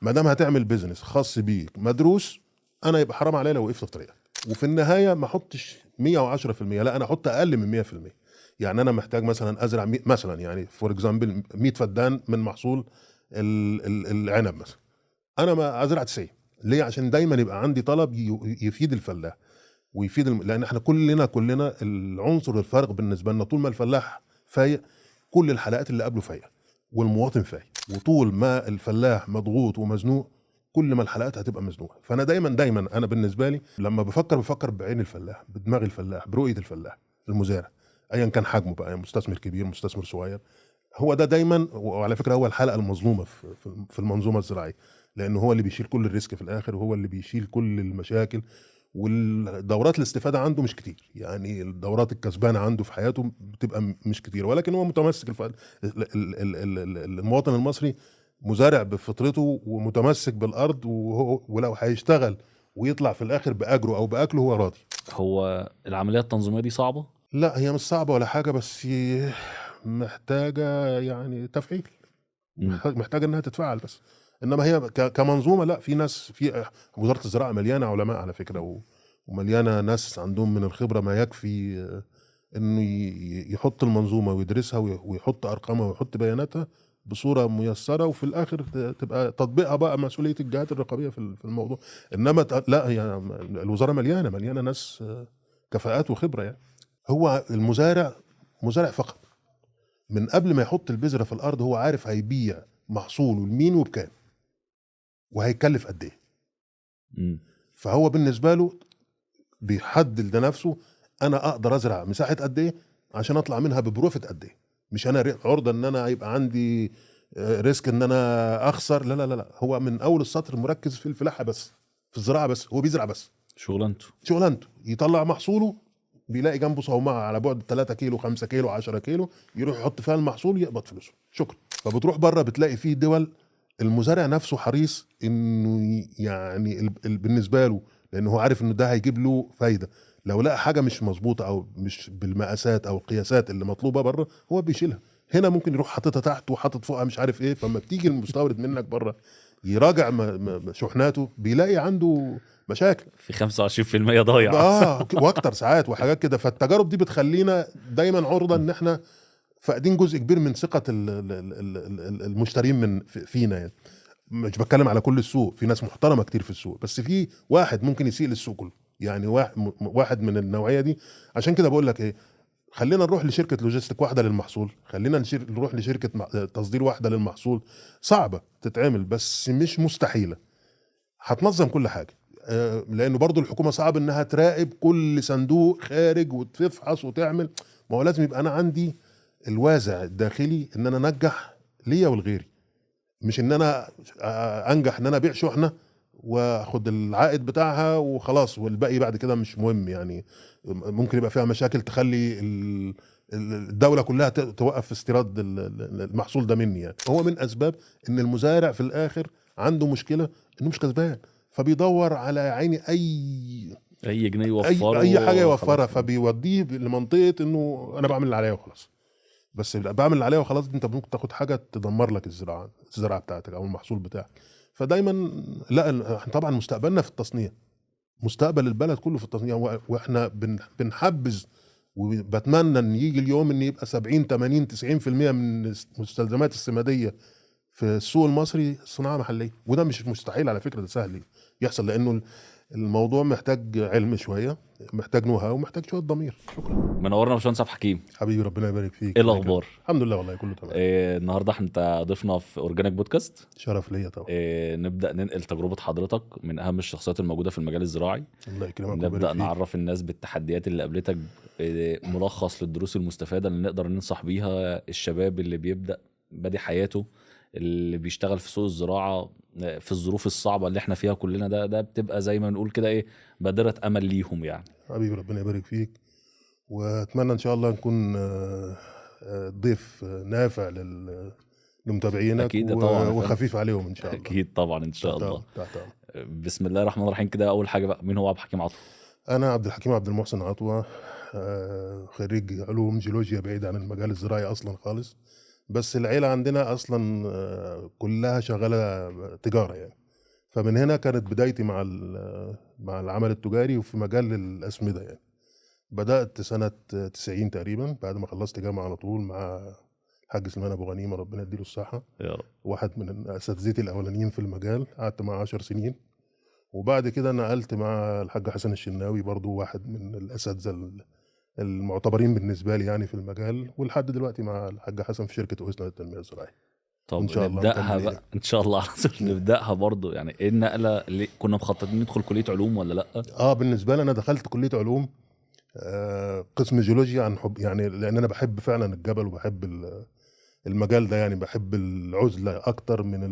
ما دام هتعمل بيزنس خاص بيك مدروس، انا يبقى حرام عليا لو وقفت في طريقك. وفي النهايه ما احطش 110%، لا انا احط اقل من 100%. يعني انا محتاج مثلا ازرع مثلا يعني فور اكزامبل 100 فدان من محصول العنب مثلا، انا ما ازرع 90. ليه؟ عشان دايما يبقى عندي طلب يفيد الفلاح ويفيد لان احنا كلنا العنصر الفارق بالنسبه لنا طول ما الفلاح فايق كل الحلقات اللي قبله فايقه والمواطن فايق، وطول ما الفلاح مضغوط ومزنوق كل ما الحلقات هتبقى مزنوقه. فانا دايما انا بالنسبه لي لما بفكر بعين الفلاح، بدماغ الفلاح، برؤيه الفلاح المزارع، ايا كان حجمه بقى، مستثمر كبير مستثمر صغير. هو ده دايما، وعلى فكره هو الحلقه المظلومه في المنظومه الزراعيه، لانه هو اللي بيشيل كل الريسك في الاخر، وهو اللي بيشيل كل المشاكل. والدورات الاستفاده عنده مش كتير، يعني الدورات الكسبانه عنده في حياته بتبقى مش كتير، ولكن هو متمسك المواطن المصري مزارع بفطرته ومتمسك بالارض، ولو هيشتغل ويطلع في الاخر باجره او باكله هو راضي. هو العمليه التنظيميه دي صعبه؟ لا هي مش صعبه ولا حاجه، بس محتاجه يعني تفعيل، محتاجه انها تتفعل بس. انما هي كمنظومه لا، في ناس في وزاره الزراعه مليانه علماء على فكره، ومليانه ناس عندهم من الخبره ما يكفي انه يحط المنظومه ويدرسها ويحط ارقامها ويحط بياناتها بصوره ميسره، وفي الاخر تبقى تطبيقها بقى مسؤوليه الجهات الرقابيه في الموضوع. انما لا، هي الوزاره مليانه ناس كفاءات وخبره يعني. هو المزارع مزارع فقط، من قبل ما يحط البذره في الارض هو عارف هيبيع محصوله لمين وبكام وهيكلف قد ايه. فهو بالنسبه له بيحدد لنفسه انا اقدر ازرع مساحه قد ايه عشان اطلع منها ببروفيت قد ايه. مش انا عرضه ان انا يبقى عندي ريسك ان انا اخسر. لا لا لا لا، هو من اول السطر مركز في الفلاحه بس، في الزراعه بس، هو بيزرع بس، شغلانته يطلع محصوله، بيلاقي جنبه صومعه على بعد 3 كيلو 5 كيلو 10 كيلو، يروح يحط فيها المحصول يقبض فلوسه شكرا. فبتروح بره بتلاقي فيه دول المزارع نفسه حريص انه يعني بالنسبه له، لانه هو عارف انه ده هيجيب له فايده، لو لقى حاجه مش مظبوطه او مش بالمقاسات او القياسات اللي مطلوبه بره هو بيشيلها. هنا ممكن يروح حاططها تحت وحاطط فوقها مش عارف ايه، فلما بتيجي المستورد منك بره يراجع شحناته بيلاقي عنده مشاكل في 25% ضايع واكتر ساعات وحاجات كده. فالتجارب دي بتخلينا دايما عرضه ان احنا فاقدين جزء كبير من ثقه المشترين من فينا يعني. مش بتكلم على كل السوق، في ناس محترمه كتير في السوق، بس في واحد ممكن يسيء للسوق كله، يعني واحد من النوعيه دي. عشان كده بقول لك ايه، خلينا نروح لشركه لوجيستيك واحده للمحصول، خلينا نروح لشركه تصدير واحده للمحصول. صعبه تتعمل بس مش مستحيله، هتنظم كل حاجه. لانه برضو الحكومه صعب انها تراقب كل صندوق خارج وتفحص وتعمل. ما هو لازم يبقى انا عندي الوازع الداخلي ان انا انجح ليا ولغيري، مش ان انا انجح ان انا ابيع شحنه واخد العائد بتاعها وخلاص والباقي بعد كده مش مهم. يعني ممكن يبقى فيها مشاكل تخلي الدوله كلها توقف في استيراد المحصول ده مني. يعني هو من اسباب ان المزارع في الاخر عنده مشكله انه مش كسبان، فبيدور على عيني اي جنيه يوفره، اي حاجه يوفرها، فبيوديه لمنطقه انه انا بعمل اللي عليا وخلاص. بس بعمل اللي عليها وخلاص، انت ممكن تاخد حاجه تدمر لك الزراعه بتاعتك او المحصول بتاعك. فدايما لا، احنا طبعا مستقبلنا في التصنيع، مستقبل البلد كله في التصنيع، واحنا بنحبذ وبتمنى ان يجي اليوم ان يبقى 70 80 90% من المستلزمات السماديه في السوق المصري صناعه محليه. وده مش مستحيل على فكره، ده سهل يحصل، لانه الموضوع محتاج علم شويه، محتاج نو هاو، ومحتاج شويه ضمير. شكرا. منورنا يا باشمهندس عبد الحكيم. حبيبي ربنا يبارك فيك. ايه الاخبار؟ الحمد لله والله كله تمام. النهارده انت ضيفنا في اورجانيك بودكاست. شرف ليا طبعا. نبدا ننقل تجربه حضرتك من اهم الشخصيات الموجوده في المجال الزراعي. الله يكرمك. نبدا نعرف الناس بالتحديات اللي قابلتك، ملخص للدروس المستفاده اللي نقدر ننصح بيها الشباب اللي بادئ حياته، اللي بيشتغل في سوق الزراعه في الظروف الصعبه اللي احنا فيها كلنا. ده بتبقى زي ما نقول كده ايه، بادره امل ليهم يعني. حبيبي ربنا يبارك فيك، واتمنى ان شاء الله نكون ضيف نافع لمتابعينك. اكيد طبعا وخفيف عليهم ان شاء الله. اكيد طبعا ان شاء الله. بسم الله الرحمن الرحيم. كده اول حاجه بقى، مين هو عبد الحكيم عطوة؟ انا عبد الحكيم عبد المحسن عطوة، خريج علوم جيولوجيا بعيد عن المجال الزراعي اصلا خالص. بس العيله عندنا اصلا كلها شغاله تجاره يعني. فمن هنا كانت بدايتي مع العمل التجاري وفي مجال الاسمده يعني. بدات سنه 90 تقريبا بعد ما خلصت جامعه على طول مع الحاج سليمان ابو غنيمه ربنا يديله الصحه. يا رب. واحد من اساتذتي الاولانيين في المجال، قعدت معاه 10 سنين. وبعد كده نقلت مع الحاج حسن الشناوي برضو واحد من الاساتذه المعتبرين بالنسبه لي يعني في المجال، ولحد دلوقتي مع الحاج حسن في شركه اوسنا للتنميه الزراعيه. وان طب شاء الله نبداها مكملين. بقى ان شاء الله على طول. نبداها برضو، يعني ايه النقله اللي كنا مخططين ندخل كليه علوم ولا لا؟ بالنسبه لي انا دخلت كليه علوم قسم جيولوجيا عن حب يعني، لان انا بحب فعلا الجبل وبحب المجال ده يعني، بحب العزله اكتر من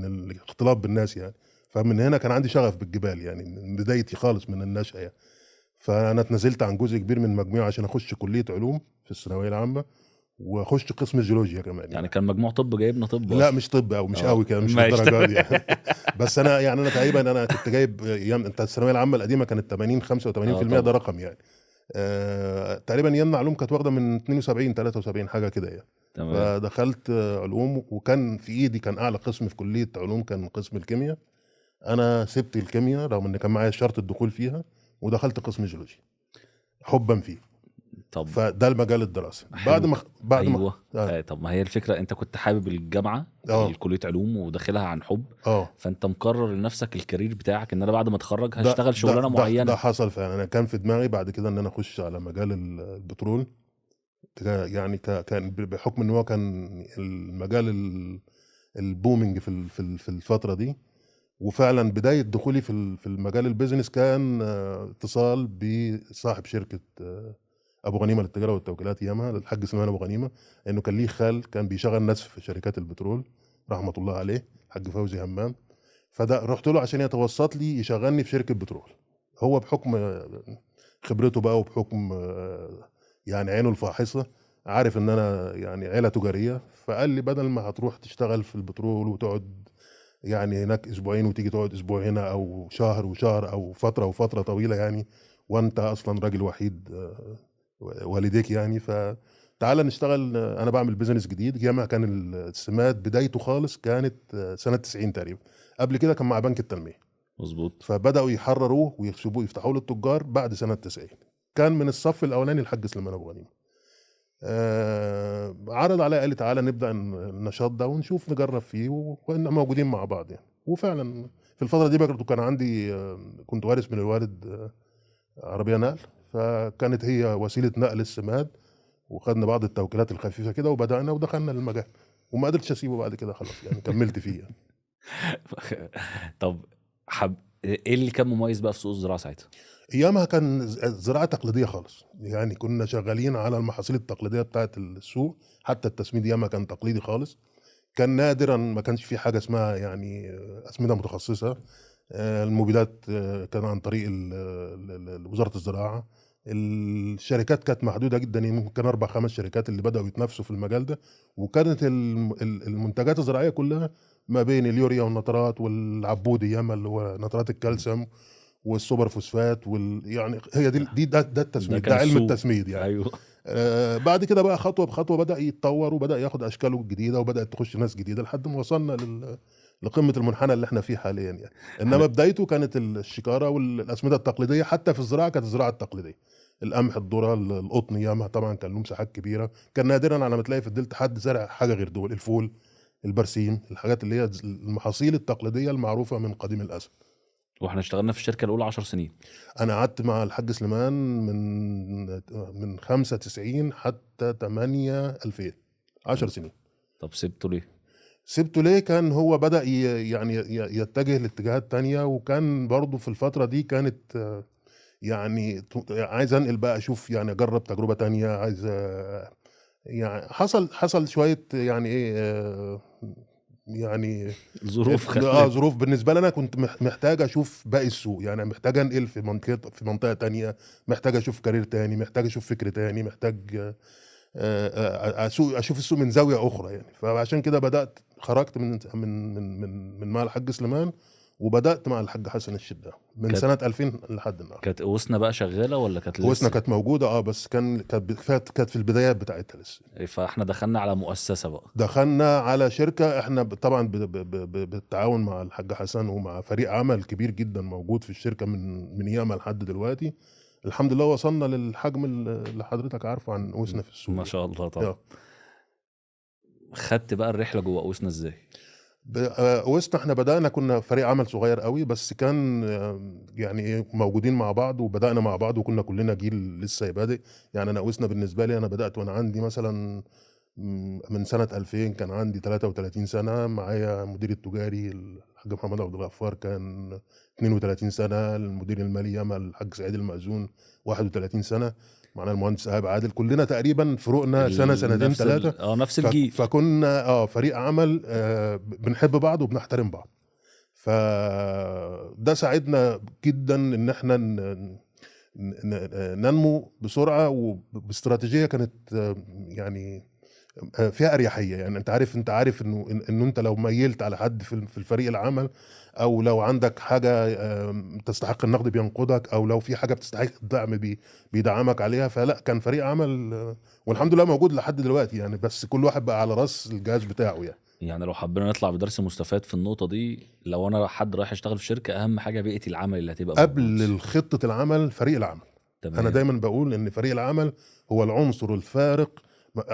الاختلاط بالناس يعني. فمن هنا كان عندي شغف بالجبال يعني من بدايتي خالص من النشأة يعني. فانا اتنازلت عن جزء كبير من مجموعي عشان اخش كليه علوم في الثانويه العامه، واخش قسم الجيولوجيا كمان يعني يعني. كان مجموع طب جايبنا طب لا اصلا؟ مش طب او مش اه قوي كده، مش ماشي للدرجه دي تمام. يعني. بس انا يعني انا تقريبا انا كنت جايب ايام انت الثانويه العامه القديمه كانت 80 اه 85%، ده طبعا. رقم يعني. تقريبا ايام علوم كانت واخده من 72 73 حاجه كده يعني. تمام. فدخلت علوم، وكان في ايدي كان اعلى قسم في كليه علوم كان قسم الكيمياء. انا سبت الكيمياء رغم ان كان معايا شرط الدخول فيها، ودخلت قسم جيولوجيا حبا فيه. طب فده المجال الدراسي بعد حلو. ما بعد ما ايوه. طب ما هي الفكره، انت كنت حابب الجامعه اه الكليه علوم وداخلها عن حب، اه فانت مقرر لنفسك الكارير بتاعك ان انا بعد ما اتخرج ده هشتغل ده شغلانه ده ده معينه. حصل فعلا. انا كان في دماغي بعد كده ان انا اخش على مجال البترول. يعني كان بحكم ان هو كان المجال البومينج في الفتره دي. وفعلا بدايه دخولي في المجال البيزنس كان اتصال بصاحب شركه ابو غنيمه للتجاره والتوكيلات ياما، الحاج سليمان ابو غنيمه، انه كان ليه خال كان بيشغل ناس في شركات البترول رحمه الله عليه، الحاج فوزي همام. فده رحت له عشان يتوسط لي يشغلني في شركه بترول. هو بحكم خبرته بقى وبحكم يعني عينه الفاحصه، عارف ان انا يعني عيله تجاريه، فقال لي بدل ما هتروح تشتغل في البترول وتقعد يعني هناك اسبوعين وتيجي تقعد اسبوع هنا، او شهر وشهر، او فتره وفتره طويله يعني، وانت اصلا راجل وحيد والديك يعني، فتعال نشتغل. انا بعمل بيزنس جديد. ياما كان السماد بدايته خالص كانت سنه 90 تقريبا، قبل كده كان مع بنك التنميه. مظبوط. فبداوا يحرروه ويكسبوه يفتحوا له التجار بعد سنه 90. كان من الصف الاولاني الحاج سليمان ابو غنيمه. عرض عليا قال لي تعالى نبدا النشاط ده ونشوف نجرب فيه، وكنا موجودين مع بعض يعني. وفعلا في الفتره دي برضه كان عندي كنت وارث من الوالد عربيه نقل، فكانت هي وسيله نقل السماد. وخدنا بعض التوكيلات الخفيفه كده وبدانا ودخلنا المجال، وما قدرتش اسيبه بعد كده خلاص يعني، كملت فيه يعني. طب ايه اللي كان مميز بقى في سوق الزراعه ساعتها؟ ايامها كان الزراعه تقليديه خالص يعني، كنا شغالين على المحاصيل التقليديه بتاعه السوق. حتى التسميد ايامها كان تقليدي خالص. كان نادرا ما كانش في حاجه اسمها يعني اسمده متخصصه. المبيدات كان عن طريق وزاره الزراعه. الشركات كانت محدوده جدا، يمكن كان 4 5 شركات اللي بداوا يتنافسوا في المجال ده. وكانت المنتجات الزراعيه كلها ما بين اليوريا والنترات والعبود ايامها اللي هو نترات الكالسيوم والسوبر فوسفات يعني هي ده ده التسميد، كان ده علم السوق. التسميد يعني. ايوه. بعد كده بقى خطوه بخطوه بدا يتطور وبدا ياخد اشكاله الجديده، وبدات تخش ناس جديده لحد ما وصلنا لقمه المنحنى اللي احنا فيه حاليا يعني. انما احنا بدايته كانت الشكاره والاسمده التقليديه. حتى في الزراعه كانت الزراعه التقليديه، القمح، الذره، القطن. ياما طبعا كان له مساحات كبيره. كان نادرا على ما تلاقي في الدلتا حد زرع حاجه غير دول، الفول، البرسيم، الحاجات اللي هي المحاصيل التقليديه المعروفه من قديم الازل. واحنا اشتغلنا في الشركه الاولى 10 سنين. انا قعدت مع الحاج سليمان من 95 حتى 8 2000، 10 سنين. طب سبته ليه؟ سبته ليه؟ كان هو بدأ يعني يتجه لاتجاهات تانية، وكان برضه في الفترة دي كانت يعني عايز انقل بقى اشوف يعني اجرب تجربة تانية. عايز يعني حصل شوية يعني ايه يعني ظروف خلت. ظروف بالنسبه لي. انا كنت محتاج اشوف باقي السوق يعني، محتاج انقل في منطقه تانية، محتاج اشوف كارير تاني، محتاج اشوف فكر تاني، محتاج اشوف السوق من زاويه اخرى يعني. فعشان كده بدات خرجت من مع الحاج سليمان، وبدات مع الحاج حسن الشداوي من سنه 2000 لحد النهارده. كانت اوسنا بقى شغاله ولا كانت لسه؟ اوسنا كانت موجوده بس كانت في البدايات بتاعتها لسه. فاحنا دخلنا على مؤسسه بقى. دخلنا على شركه احنا طبعا بالتعاون مع الحاج حسن ومع فريق عمل كبير جدا موجود في الشركه من ياما لحد دلوقتي. الحمد لله وصلنا للحجم اللي حضرتك عارفه عن اوسنا في السوق. ما شاء الله طبعا. خدت بقى الرحله جوه اوسنا ازاي؟ اوسنا احنا بدأنا كنا فريق عمل صغير قوي، بس كان يعني موجودين مع بعض وبدأنا مع بعض وكنا كلنا جيل لسه بادئ. يعني انا اوسنا بالنسبة لي انا بدأت وانا عندي مثلا من سنة 2000 كان عندي 33 سنة. معايا مدير التجاري الحاج محمد عبد الغفار كان 32 سنة. المدير المالي ياما الحاج سعيد المأذون 31 سنة. معنا المهندس ايهاب عادل. كلنا تقريبا فروقنا سنة سنتين ثلاثة. نفس الجيل. فكنا فريق عمل بنحب بعض وبنحترم بعض. فده ساعدنا جدا ان احنا ننمو بسرعة وباستراتيجية كانت يعني فيها اريحيه. يعني انت عارف انه انت لو ميلت على حد في الفريق العمل، او لو عندك حاجه تستحق النقد بينقدك، او لو في حاجه بتستحق الدعم بيدعمك عليها. فلا كان فريق عمل والحمد لله موجود لحد دلوقتي يعني. بس كل واحد بقى على راس الجهاز بتاعه يعني لو حبينا نطلع بدرس مستفاد في النقطه دي، لو انا حد رايح اشتغل في شركه، اهم حاجه بيئه العمل اللي هتبقى قبل خطه العمل فريق العمل. تمام. انا دايما بقول ان فريق العمل هو العنصر الفارق.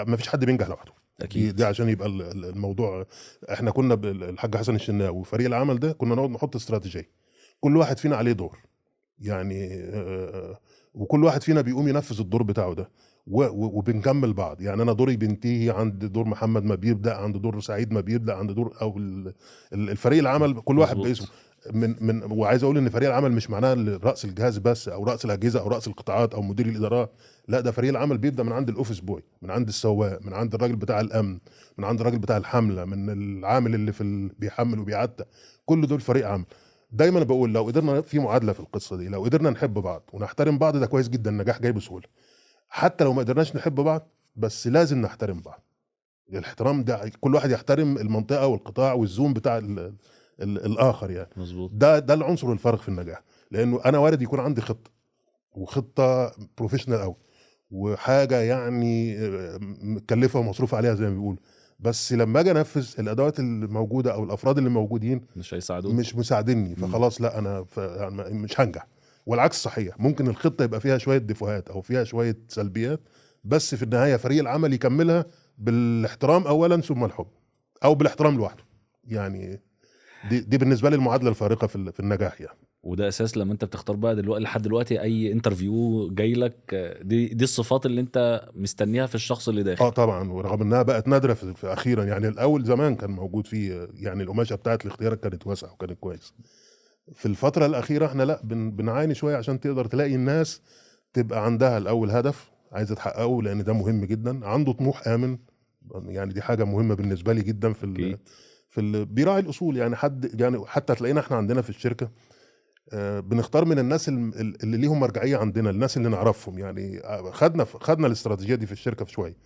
ما فيش حد بينجح لوحده. اكيد. دي عشان يبقى الموضوع. احنا كنا بالحاج حسن الشناوي وفريق العمل ده كنا نقعد نحط استراتيجيه. كل واحد فينا عليه دور يعني، وكل واحد فينا بيقوم ينفذ الدور بتاعه ده وبنكمل بعض. يعني انا دوري بينتهي عند دور محمد ما بيبدا، عند دور سعيد ما بيبدا، عند دور او الفريق العمل كل واحد باسمه. وعايز اقول ان فريق العمل مش معناه راس الجهاز بس او راس الاجهزه او راس القطاعات او مدير الادارات. لا، ده فريق العمل بيبدا من عند الاوفيس بوي، من عند السواق، من عند الراجل بتاع الامن، من عند الراجل بتاع الحمله، من العامل اللي بيحمل وبيعتق. كل دول فريق عمل. دايما بقول لو قدرنا في معادله في القصه دي، لو قدرنا نحب بعض ونحترم بعض ده كويس جدا. النجاح جاي بسهوله. حتى لو ما قدرناش نحب بعض بس لازم نحترم بعض. الاحترام ده كل واحد يحترم المنطقه والقطاع والزوم بتاع الاخر يعني. مظبوط. ده العنصر الفارق في النجاح. لانه انا وارد يكون عندي خطه وخطه بروفيشنال قوي وحاجه يعني مكلفه ومصروف عليها زي ما بيقولوا، بس لما اجي انفذ الادوات الموجوده او الافراد اللي موجودين مش هيساعدوني، مش مساعدني، فخلاص لا انا مش هنجح. والعكس صحيح. ممكن الخطه يبقى فيها شويه ديفوهات او فيها شويه سلبيات، بس في النهايه فريق العمل يكملها بالاحترام اولا ثم الحب، او بالاحترام لوحده يعني. دي بالنسبه لي المعادله الفارقه في النجاح يعني. وده اساس لما انت بتختار بقى دلوقتي لحد دلوقتي اي انترفيو جاي لك، دي الصفات اللي انت مستنيها في الشخص اللي داخل. طبعا. ورغم انها بقت نادره في اخيرا يعني. الاول زمان كان موجود فيه يعني القماشه بتاعت الاختيارات كانت واسعه وكانت كويس. في الفتره الاخيره احنا لا بنعاني شويه عشان تقدر تلاقي الناس تبقى عندها الاول هدف عايزه تحققه، لان ده مهم جدا. عنده طموح امن يعني. دي حاجه مهمه بالنسبه لي جدا بيراعي الاصول يعني. حد يعني حتى تلاقينا احنا عندنا في الشركه بنختار من الناس اللي ليهم مرجعيه عندنا، الناس اللي نعرفهم يعني. خدنا الاستراتيجيه دي في الشركه في شويه،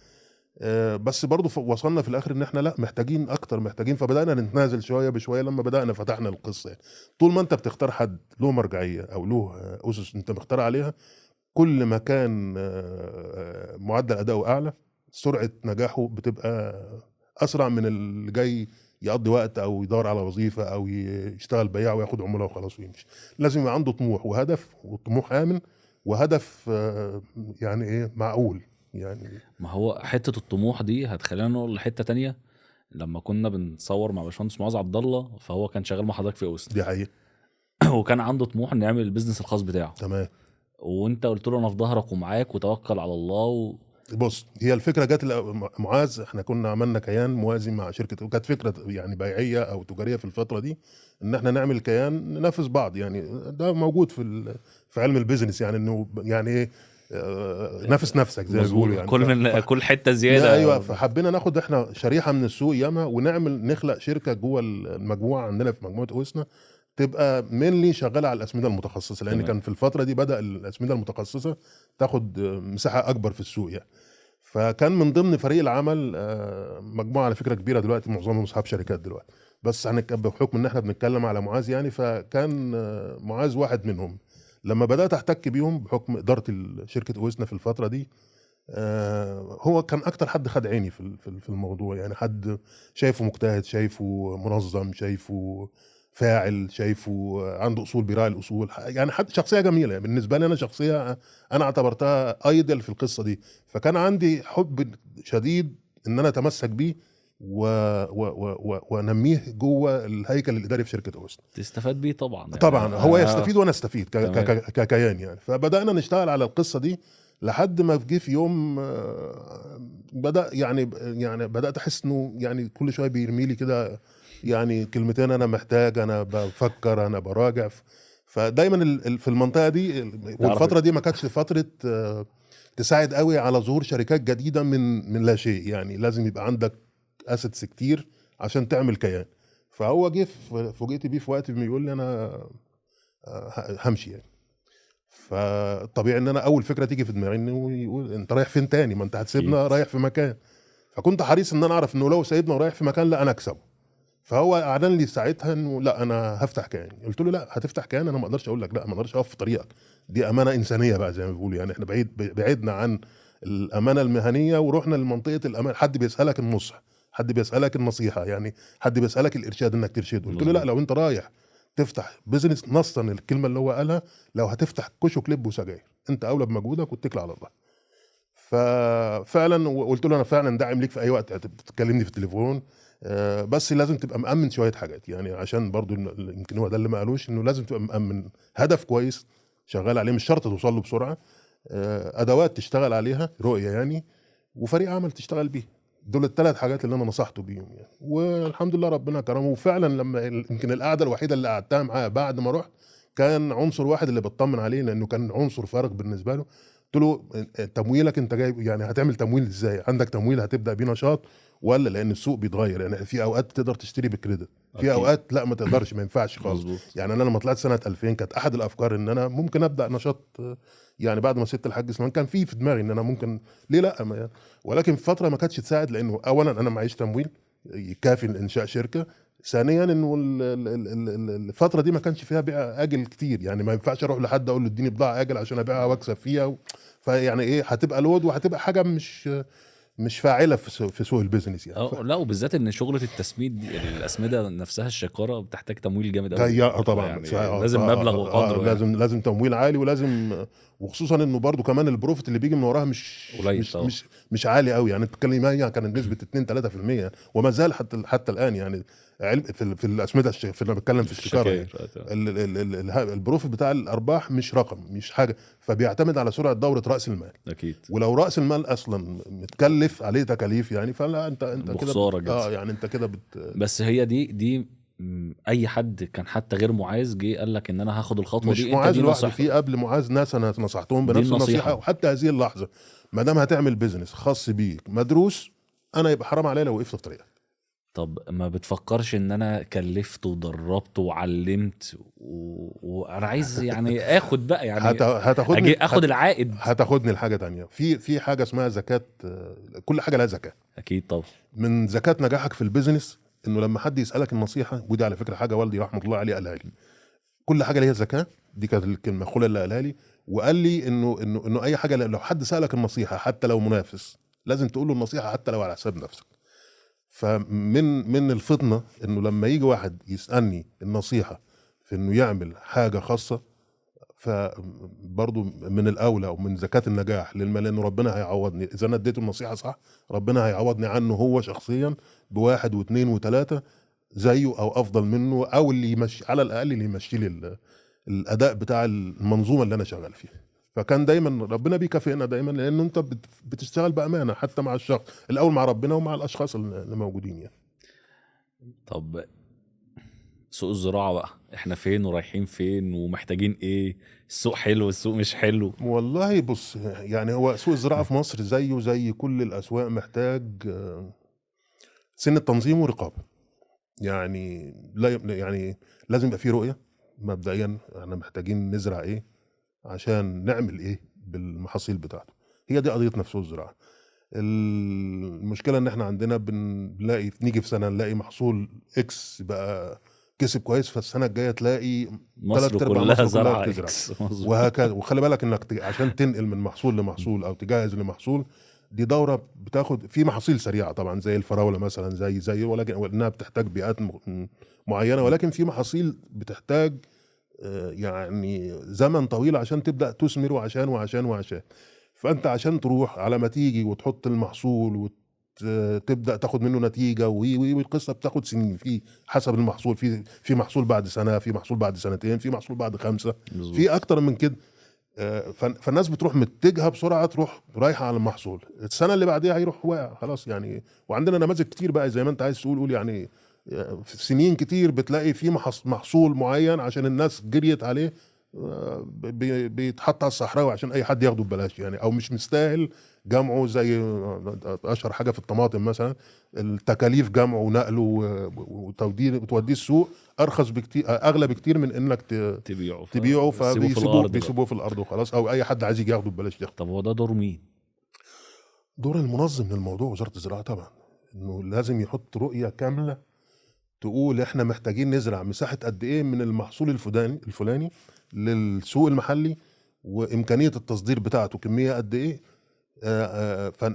بس برضو وصلنا في الاخر ان احنا لا محتاجين اكتر، محتاجين. فبدانا نتنازل شويه بشويه لما بدانا فتحنا القصه يعني. طول ما انت بتختار حد له مرجعيه او له اسس انت مختار عليها، كل ما كان معدل اداؤه اعلى سرعه نجاحه بتبقى اسرع من اللي جاي يقضي وقت او يدور على وظيفه او يشتغل بياع وياخد عموله وخلاص ويمشي. لازم يبقى عنده طموح وهدف، وطموح امن وهدف يعني ايه معقول يعني. ما هو حته الطموح دي هتخلينا نقول لحته تانية. لما كنا بنصور مع باشمهندس معاذ عبد الله، فهو كان شغال مع حضرتك في اوسنا. دي حقيقه. وكان عنده طموح انه يعمل البيزنس الخاص بتاعه. تمام. وانت قلت له انا في ظهرك ومعاك وتوكل على الله بص، هي الفكره جت معاذ. احنا كنا عملنا كيان موازي مع شركه، وكانت فكره يعني بيعيه او تجاريه في الفتره دي، ان احنا نعمل كيان ننافس بعض يعني. ده موجود في علم البيزنس يعني، انه يعني ايه نافس نفسك زي ما بيقولوا يعني. كل حته زياده. ايوه. فحبينا ناخد احنا شريحه من السوق ياما ونعمل نخلق شركه جوه المجموعه عندنا في مجموعه اوسنا تبقى مينلي شغاله على الاسمده المتخصصه، لان كان في الفتره دي بدا الاسمده المتخصصه تاخد مساحه اكبر في السوق يعني. فكان من ضمن فريق العمل مجموعه على فكره كبيره دلوقتي، معظمهم اصحاب شركات دلوقتي، بس بحكم ان احنا بنتكلم على معاذ يعني، فكان معاذ واحد منهم. لما بدات احتك بيهم بحكم اداره شركه اويسنا في الفتره دي، هو كان اكتر حد خد عيني في الموضوع، يعني حد شايفه مجتهد، شايفه منظم، شايفه فاعل، شايفه عنده اصول، بيراعي الاصول، يعني حد شخصيه جميله يعني بالنسبه لي، انا شخصيه انا اعتبرتها ايدل في القصه دي. فكان عندي حب شديد ان انا اتمسك بيه وانميه جوه الهيكل الاداري في شركه اويسنا. تستفاد بيه طبعا يعني. طبعا هو يستفيد وانا استفيد تمام. ككيان يعني. فبدانا نشتغل على القصه دي لحد ما جه في يوم بدا يعني بدات احس انه يعني كل شويه بيرمي لي كده يعني كلمتين، انا محتاج، انا بفكر، انا براجع. فدايما في المنطقه دي والفتره دي ما كانتش فتره تساعد قوي على ظهور شركات جديده من لا شيء، يعني لازم يبقى عندك اسيتس كتير عشان تعمل كيان. فهو جه فوجئت بيه في وقت بيقول لي انا همشي يعني. فطبيعي ان انا اول فكره تيجي في دماغي انه يقول انت رايح فين تاني، ما انت هتسيبنا رايح في مكان. فكنت حريص ان انا اعرف انه لو سايبنا ورايح في مكان لا انا اكسبه. فهو اعلن لي ساعتها انه لا انا هفتح كيان. قلت له لا هتفتح كيان، انا ما اقدرش اقول لك لا، ما اقدرش اقف في طريقك، دي امانه انسانيه بقى زي ما بيقولوا يعني. احنا بعدنا عن الامانه المهنيه ورحنا لمنطقه الامان، حد بيسالك النصح، حد بيسالك النصيحه، يعني حد بيسالك الارشاد انك ترشده. قلت له لا، لو انت رايح تفتح بيزنس، نصا الكلمه اللي هو قالها، لو هتفتح كشك كليب وسجاير انت اولى بمجهودك واتكل على الله. ففعلا قلت له انا فعلا داعم ليك في اي وقت تكلمني في التليفون، بس لازم تبقى مأمن شويه حاجات يعني، عشان برضو يمكن هو ده اللي ما قالوش، انه لازم تبقى مأمن هدف كويس شغال عليه، مش شرط توصل له بسرعه، ادوات تشتغل عليها، رؤيه يعني، وفريق عمل تشتغل بيه. دول الثلاث حاجات اللي انا نصحته بيهم يعني. والحمد لله ربنا كرمه. وفعلا لما يمكن القعده الوحيده اللي قعدتها معاه بعد ما رحت كان عنصر واحد اللي بطمن عليه، لانه كان عنصر فارق بالنسبه له. قلت له تمويلك انت جايب يعني، هتعمل تمويل ازاي؟ عندك تمويل هتبدا بيه نشاط ولا؟ لان السوق بيتغير يعني، في اوقات تقدر تشتري بالكريدت، في اوقات لا ما تقدرش، ما ينفعش خالص. مظبوط. يعني انا لما طلعت سنه 2000 كانت احد الافكار ان انا ممكن ابدا نشاط يعني بعد ما سبت الحاج سليمان، كان في دماغي ان انا ممكن، ليه لا ولكن في فتره ما كانتش تساعد، لانه اولا انا معيش تمويل يكافي لانشاء شركه، ثانيا انه الفتره دي ما كانش فيها بيع اجل كتير، يعني ما ينفعش اروح لحد اقول له اديني بضاعه اجل عشان ابيعها واكسب فيها فيعني ايه، هتبقى لود وهتبقى حاجه مش فاعله في سوق البيزنس يعني. لا، وبالذات ان شغله التسميد دي الاسمده نفسها الشكاره بتحتاج تمويل جامد قوي طبعا يعني. لازم مبلغ وقدره يعني. لازم تمويل عالي، ولازم وخصوصا انه برضو كمان البروفيت اللي بيجي من وراها مش قليل مش طبعا. مش عالي قوي يعني. انت بتتكلم يعني كانت نسبه 2 3% وما زال حتى الان يعني. في الاسمده في انا بتكلم في الشكاره يعني. البروفيت بتاع الارباح مش رقم، مش حاجه، فبيعتمد على سرعه دوره راس المال. اكيد. ولو راس المال اصلا متكلف عليه تكاليف يعني، فلا انت كده بخساره جدا. يعني انت كده بس هي دي اي حد كان حتى غير معاذ جه قال لك ان انا هاخد الخطوه مش دي، انت معاذ دي لوحده، نصيحتك. في قبل معاذ ناس انا نصحتهم دي بنفس النصيحة. النصيحه. وحتى هذه اللحظه ما دام هتعمل بيزنس خاص بيك مدروس، انا يبقى حرام عليا لو وقفت في طريقك. طب ما بتفكرش ان انا كلفت ودربت وعلمت وانا عايز يعني اخد بقى يعني هتاخدني اخد العائد. هتاخدني لحاجه تانية، في حاجه اسمها زكاه، كل حاجه لها زكاه. اكيد طبعا. من زكاه نجاحك في البيزنس انه لما حد يسالك النصيحه، ودي على فكره حاجه والدي رحمه الله عليه قالها لي، كل حاجه ليها زكاه. دي كانت الكلمه خلة اللي قالها لي. وقال لي انه اي حاجه لو حد سالك النصيحه حتى لو منافس، لازم تقول له النصيحه حتى لو على حساب نفسك. فمن الفطنه انه لما يجي واحد يسالني النصيحه في انه يعمل حاجه خاصه، فبرضو من الاولى ومن زكاه النجاح للمال، لانه ربنا هيعوضني اذا انا اديته النصيحه صح، ربنا هيعوضني عنه هو شخصيا بواحد واثنين وثلاثه زيه او افضل منه، او اللي يمشي على الاقل اللي يمشي لي الاداء بتاع المنظومه اللي انا شغال فيها. فكان دايما ربنا بيكافئنا دايما، لان انت بتشتغل بامانه حتى مع الشخص الاول، مع ربنا ومع الاشخاص اللي موجودين يعني. طب سوق الزراعه بقى، احنا فين ورايحين فين ومحتاجين ايه؟ السوق حلو، السوق مش حلو؟ والله بص، يعني هو سوق الزراعه في مصر زيه زي كل الاسواق محتاج سن التنظيم ورقابه. يعني يعني لازم يبقى فيه رؤيه مبدئيا، احنا محتاجين نزرع ايه عشان نعمل ايه بالمحاصيل بتاعته. هي دي قضيتنا في سوق الزراعه. المشكله ان احنا عندنا بنلاقي نيجي في سنه نلاقي محصول اكس بقى كسب كويس، فالسنه الجايه تلاقي مصر تلات ارباع كلها مصر كلها زرعه بتزرع. اكس. مظبوط. وهكذا. وخلي بالك انك عشان تنقل من محصول لمحصول او تجهز لمحصول، دي دوره بتاخد في محاصيل سريعه طبعا زي الفراوله مثلا، زي ولكن انها بتحتاج بيئات معينه، ولكن في محاصيل بتحتاج يعني زمن طويل عشان تبدا تثمر، وعشان فانت عشان تروح على ما تيجي وتحط المحصول وتبدا تاخد منه نتيجه، والقصه بتاخد سنين، في حسب المحصول، في محصول بعد سنه، في محصول بعد سنتين، في محصول بعد 5، مظبوط. في اكتر من كده. فالناس بتروح متجهه بسرعه، تروح رايحه على المحصول، السنه اللي بعديها هيروح واقع خلاص يعني. وعندنا نماذج كتير بقى زي ما انت عايز تقول يعني، في سنين كتير بتلاقي في محصول معين عشان الناس جريت عليه بيتحط على الصحراوي عشان اي حد ياخده ببلاش يعني، او مش مستاهل جمعه. زي اشهر حاجه في الطماطم مثلا، التكاليف جمعه ونقله وتوديه السوق ارخص بكتير، اغلى بكتير من انك تبيعه تبيعه، فبيسيبوه في الارض بقى. بيسيبوه في الارض وخلاص، او اي حد عايز يجي ياخده ببلاش ياخده. طب هو ده دور مين؟ دور المنظم للموضوع وزاره الزراعه طبعا، انه لازم يحط رؤيه كامله تقول احنا محتاجين نزرع مساحه قد ايه من المحصول الفلاني للسوق المحلي، وامكانيه التصدير بتاعته كميه قد ايه،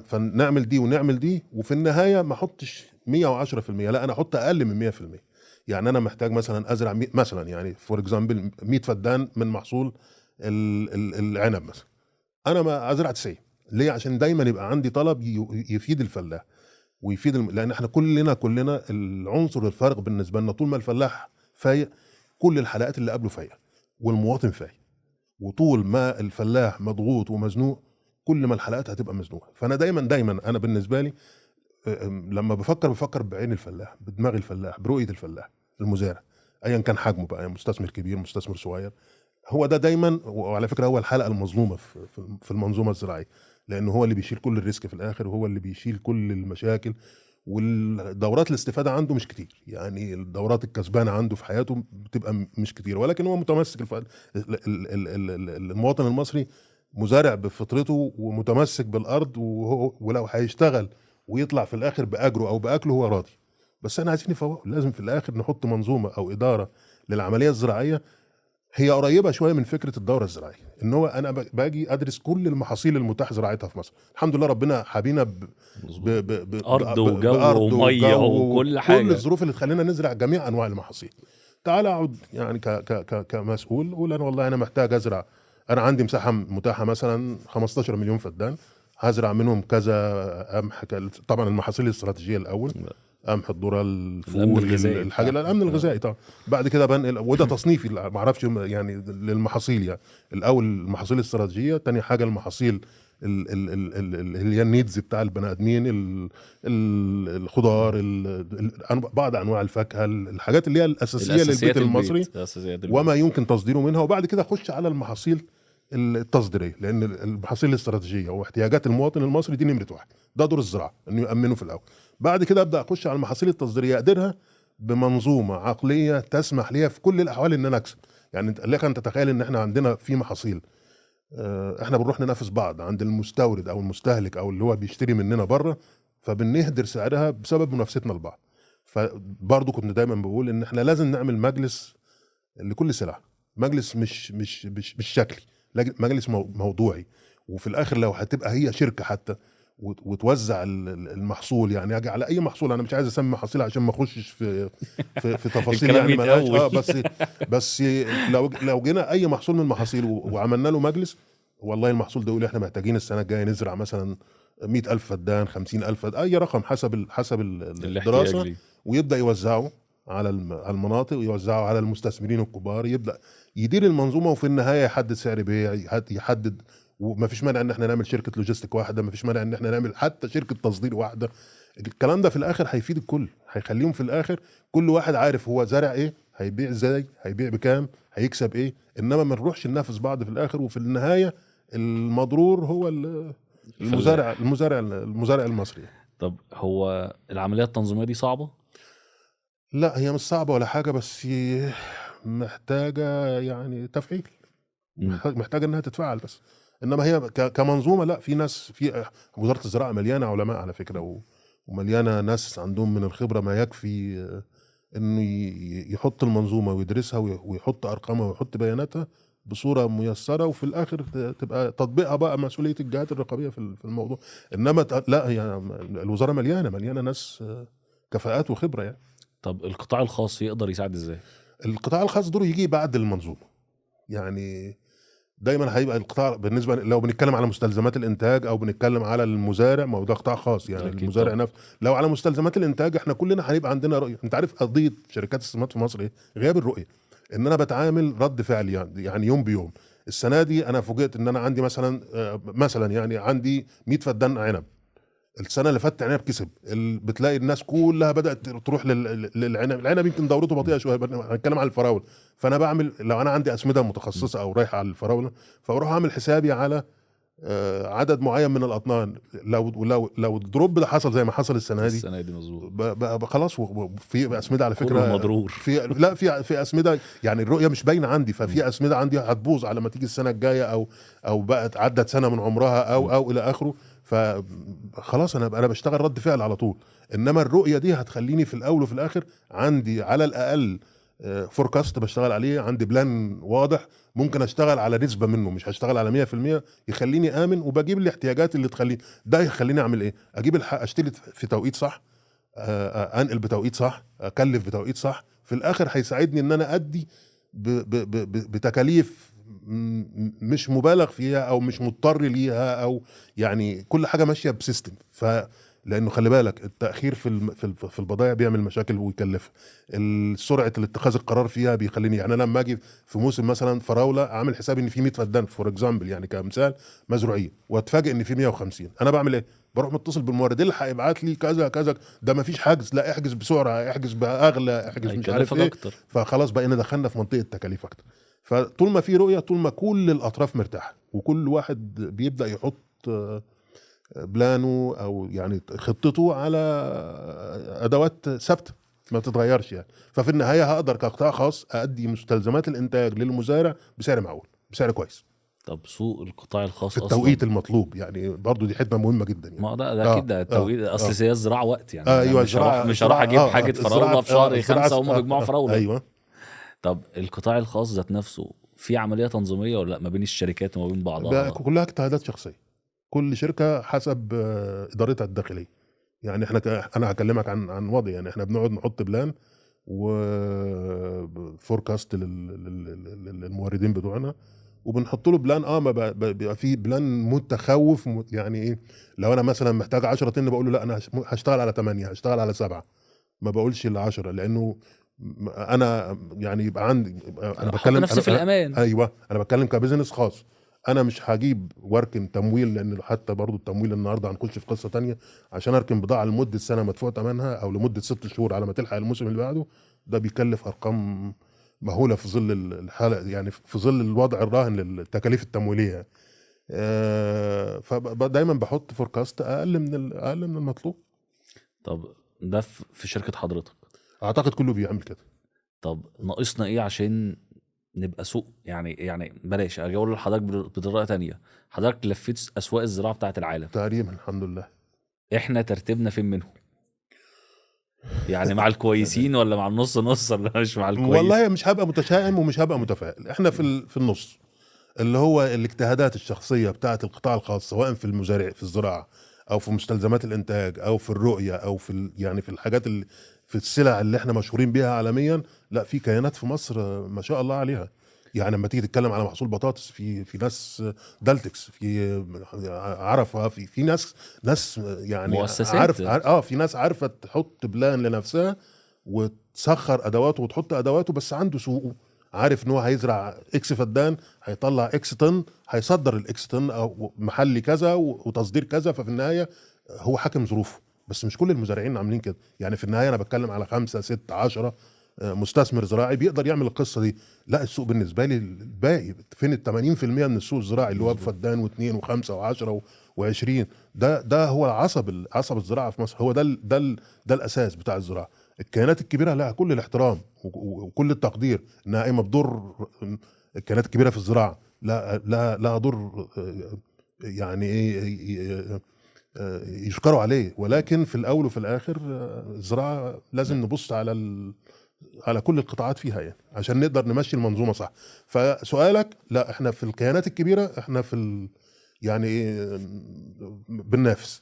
فنعمل دي ونعمل دي، وفي النهايه ما احطش 110%، لا انا احط اقل من 100%. يعني انا محتاج مثلا ازرع مثلا يعني فور اكزامبل 100 فدان من محصول العنب مثلا، انا ما ازرع 90. ليه؟ عشان دايما يبقى عندي طلب يفيد الفلاح ويفيد لان احنا كلنا العنصر الفارق بالنسبه لنا طول ما الفلاح فايق، كل الحلقات اللي قبله فايقه والمواطن فايق. وطول ما الفلاح مضغوط ومزنوق، كل ما الحلقات هتبقى مزنوقه. فانا دايما انا بالنسبه لي لما بفكر بعين الفلاح، بدماغ الفلاح، برؤيه الفلاح المزارع، ايا كان حجمه بقى، يعني مستثمر كبير مستثمر صغير. هو ده دايما، وعلى فكره هو الحلقه المظلومه في المنظومه الزراعيه، لانه هو اللي بيشيل كل الريسك في الاخر، وهو اللي بيشيل كل المشاكل. والدورات الاستفاده عنده مش كتير، يعني الدورات الكسبانه عنده في حياته بتبقى مش كتير، ولكن هو متمسك المواطن المصري مزارع بفطرته ومتمسك بالارض، ولو هيشتغل ويطلع في الاخر باجره او باكله هو راضي. بس احنا عايزين نفوق، لازم في الاخر نحط منظومه او اداره للعمليه الزراعيه هي قريبه شويه من فكره الدوره الزراعيه، ان هو انا باجي ادرس كل المحاصيل المتاح زراعتها في مصر. الحمد لله ربنا حابينا ارض وجو بارض وميه وجو وكل وكل حاجه. الظروف اللي تخلينا نزرع جميع انواع المحاصيل. تعال اقعد يعني كمسؤول، قول انا والله انا محتاج ازرع، انا عندي مساحه متاحه مثلا 15 مليون فدان، هزرع منهم كذا قمح، طبعا المحاصيل الاستراتيجيه الاول، قمح، الذره، الامن الفول، الغذائي الحاجه، بتاعك. الامن الغذائي طبعا. بعد كده بنقل، وده تصنيفي ما اعرفش يعني للمحاصيل يعني. الاول المحاصيل الاستراتيجيه، تاني حاجه المحاصيل اللي هي النيدز بتاع البني ادمين، الخضار، بعض انواع الفاكهه، الحاجات اللي هي الاساسيه للبيت المصري اساسيات البيت. وما يمكن تصديره منها. وبعد كده اخش على المحاصيل التصديريه، لان المحاصيل الاستراتيجيه واحتياجات المواطن المصري دي نمره واحد، ده دور الزراعه انه يامنه في الاول. بعد كده ابدا اخش على المحاصيل التصديريه، اقدرها بمنظومه عقليه تسمح لي في كل الاحوال ان انا اكسب. يعني لك ان تتخيل ان احنا عندنا في محاصيل احنا بنروح ننافس بعض عند المستورد او المستهلك او اللي هو بيشتري مننا بره، فبنهدر سعرها بسبب منافستنا لبعض. فبرضه كنت دايما بقول ان احنا لازم نعمل مجلس لكل سلعه، مجلس مش شكلي، مجلس موضوعي. وفي الاخر لو هتبقى هي شركه حتى وتوزع المحصول، يعني اجي على اي محصول، انا مش عايز اسمي محاصيل عشان ما اخشش في تفاصيل الكلام يعني ملهاش يتقوي. بس لو جينا اي محصول من المحاصيل وعملنا له مجلس، والله المحصول ده يقول احنا محتاجين السنه الجايه نزرع مثلا 100,000 فدان، 50,000 فدان، اي رقم حسب الاحتياج الدراسه، ليه. ويبدا يوزعه على المناطق، ويوزعه على المستثمرين الكبار، يبدا يدير المنظومه، وفي النهايه يحدد سعر بيع، يحدد. وما فيش مانع ان احنا نعمل شركه لوجيستيك واحده، ما فيش مانع ان احنا نعمل حتى شركه تصدير واحده. الكلام ده في الاخر هيفيد الكل، هيخليهم في الاخر كل واحد عارف هو زارع ايه، هيبيع ازاي، هيبيع بكام، هيكسب ايه. انما ما نروحش ننافس بعض في الاخر، وفي النهايه المضرور هو المزارع الفلاح. المزارع المصري. طب هو العمليه التنظيميه دي صعبه؟ لا هي مش صعبه ولا حاجه، بس محتاجه يعني تفعيل، مم. محتاجه انها تتفعل بس. انما هي كمنظومه لا، في ناس في وزاره الزراعه مليانه علماء على فكره، ومليانه ناس عندهم من الخبره ما يكفي انه يحط المنظومه ويدرسها ويحط ارقامها ويحط بياناتها بصوره ميسره، وفي الاخر تبقى تطبيقها بقى مسؤوليه الجهات الرقابيه في الموضوع. انما لا، هي الوزاره مليانه ناس كفاءات وخبره يعني. طب القطاع الخاص يقدر يساعد ازاي؟ القطاع الخاص دوره يجي بعد المنظومه، يعني دايما هيبقى القطاع بالنسبه لو بنتكلم على مستلزمات الانتاج او بنتكلم على المزارع، ما هو ده قطاع خاص يعني أكيد المزارع طبعا. نفسه. لو على مستلزمات الانتاج احنا كلنا هيبقى عندنا رؤيه. انت عارف قضيه شركات السمات في مصر ايه؟ غياب الرؤيه. ان انا بتعامل رد فعل يعني يوم بيوم. السنه دي انا فوجئت ان انا عندي مثلا يعني عندي 100 فدان عنب. السنه اللي فاتت عنب كسب. بتلاقي الناس كلها بدات تروح للعنب. العنب يمكن دورته بطيئه شويه، هنتكلم على الفراوله. فانا بعمل، لو انا عندي اسمده متخصصه او رايحه على الفراوله، فاروح اعمل حسابي على عدد معين من الاطنان. لو الدروب ده حصل زي ما حصل السنه دي، السنه دي مظبوط. خلاص. في اسمده على كله فكره، مضرور. في اسمده يعني الرؤيه مش باينه عندي، ففي اسمده عندي هتبوظ على ما تيجي السنه الجايه، او بقت عدت سنه من عمرها او الى اخره. فخلاص انا بشتغل رد فعل على طول. انما الرؤيه دي هتخليني في الاول وفي الاخر عندي على الاقل فوركاست بشتغل عليه، عندي بلان واضح، ممكن اشتغل على نسبه منه، مش هشتغل على 100%، يخليني امن. وبجيب الاحتياجات اللي تخليني، ده يخليني اعمل ايه؟ اجيب الحق، اشتري في توقيت صح، انقل بتوقيت صح، اكلف بتوقيت صح. في الاخر هيساعدني ان انا ادي بتكاليف مش مبالغ فيها او مش مضطر ليها، او يعني كل حاجه ماشيه بسيستم. لانه خلي بالك التاخير في البضائع بيعمل مشاكل ويكلف. سرعه الاتخاذ القرار فيها بيخليني، يعني انا لما اجي في موسم مثلا فراوله عامل حسابي ان في 100 فدان فور اكزامبل، يعني كمثال مزروعين، واتفاجئ ان في 150، انا بعمل ايه؟ بروح متصل بالمورد اللي هيبعت لي كذا كذا، ده ما فيش حجز، لا احجز بسرعه، احجز باغلى، احجز مش عارف هيكلفك ايه. اكتر. فخلاص بقينا دخلنا في منطقه تكاليف اكتر. فطول ما في رؤيه، طول ما كل الاطراف مرتاحه، وكل واحد بيبدا يحط بلانه او يعني خطته على ادوات ثابته ما بتتغيرش يعني. ففي النهايه هقدر كقطاع خاص ادي مستلزمات الانتاج للمزارع بسعر معقول، بسعر كويس، طب سوق القطاع في الخاص التوقيت اصلا. المطلوب. يعني برضو دي حته مهمه جدا يعني. ما ده اكيد، ده التوقيت، اصل هي الزراعه وقت يعني. انا ايوه، مش هروح اجيب حاجه فراوله في شهر الزراعه 5 وهم بيجمعوا فراوله. ايوه. طب القطاع الخاص ذات نفسه في عمليه تنظيميه ولا لا، ما بين الشركات وما بين بعضها؟ كلها اجتهادات شخصيه، كل شركه حسب ادارتها الداخليه. يعني انا هكلمك عن وضع، يعني احنا بنقعد نحط بلان وفوركاست للموردين بتوعنا، وبنحط له بلان. ما بيبقى في بلان متخوف، يعني ايه؟ لو انا مثلا محتاج 10 طن، بقول له لا، انا هشتغل على 8، هشتغل على 7، ما بقولش ال 10، لانه انا يعني يبقى عندي، انا احط بتكلم نفسي في الامان. ايوه، انا بتكلم كبزنس خاص. انا مش هجيب واركن تمويل، لان حتى برضو التمويل النهارده هنخش في قصه تانية، عشان اركن بضاعه لمده سنه مدفوع ثمنها، او لمده 6 شهور على ما تلحق الموسم اللي بعده، ده بيكلف ارقام مهوله في ظل الحاله، يعني في ظل الوضع الراهن للتكاليف التمويليه. فدايما بحط فوركاست اقل من المطلوب. طب ده في شركه حضرتك. اعتقد كله بيعمل كده. طب ناقصنا ايه عشان نبقى سوق؟ يعني بلاش اجي اقول لحضرتك بطريقه تانية. حضرتك لفيت اسواق الزراعه بتاعت العالم، تقريبا الحمد لله. احنا ترتيبنا فين منهم؟ يعني مع الكويسين ولا مع النص نص، ولا مش مع الكويس؟ والله مش هبقى متشائم ومش هبقى متفائل، احنا في النص، اللي هو الاجتهادات الشخصيه بتاعه القطاع الخاص، سواء في المزارع في الزراعه، او في مستلزمات الانتاج، او في الرؤيه، او يعني في الحاجات اللي في السلع اللي احنا مشهورين بيها عالميا. لا، في كيانات في مصر ما شاء الله عليها. يعني لما تيجي تتكلم على محصول بطاطس، في ناس دالتكس، في عرفه، في ناس يعني مؤسسات. في ناس عارفه تحط بلان لنفسها، وتسخر ادواته وتحط ادواته، بس عنده سوقه، عارف ان هو هيزرع اكس فدان، هيطلع اكس طن، هيصدر الاكس طن، او محلي كذا وتصدير كذا. ففي النهايه هو حاكم ظروفه. بس مش كل المزارعين عاملين كده. يعني في النهايه انا بتكلم على 5 6 10 مستثمر زراعي بيقدر يعمل القصه دي. لا، السوق بالنسبه لي الباقي فين؟ ال 80% من السوق الزراعي اللي هو بفدان واثنين وخمسه وعشرة و20. ده هو عصب الزراعه في مصر. هو ده الاساس بتاع الزراعه. الكيانات الكبيره لها كل الاحترام وكل التقدير، انها قايمه بدور الكيانات الكبيره في الزراعه، لا ضر يعني يشكروا عليه، ولكن في الاول وفي الاخر الزراعه لازم نبص على كل القطاعات فيها يعني عشان نقدر نمشي المنظومه صح. فسؤالك، لا احنا في الكيانات الكبيره احنا في يعني بننافس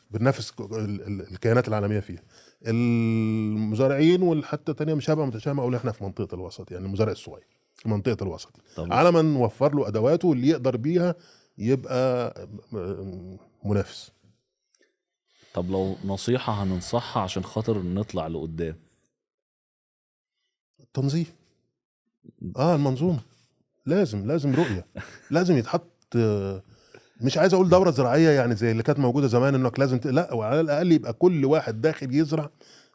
الكيانات العالميه فيها. المزارعين والحتى تانية مش هبقى متشائم اقول احنا في منطقه الوسط، يعني المزارع الصغير في منطقه الوسط على ما نوفر له ادواته اللي يقدر بيها يبقى منافس. طب لو نصيحه هننصحها عشان خاطر نطلع لقدام؟ التنظيم، المنظومه لازم رؤيه، لازم يتحط. مش عايز اقول دوره زراعيه يعني زي اللي كانت موجوده زمان انك لازم لا، وعلى الاقل يبقى كل واحد داخل يزرع.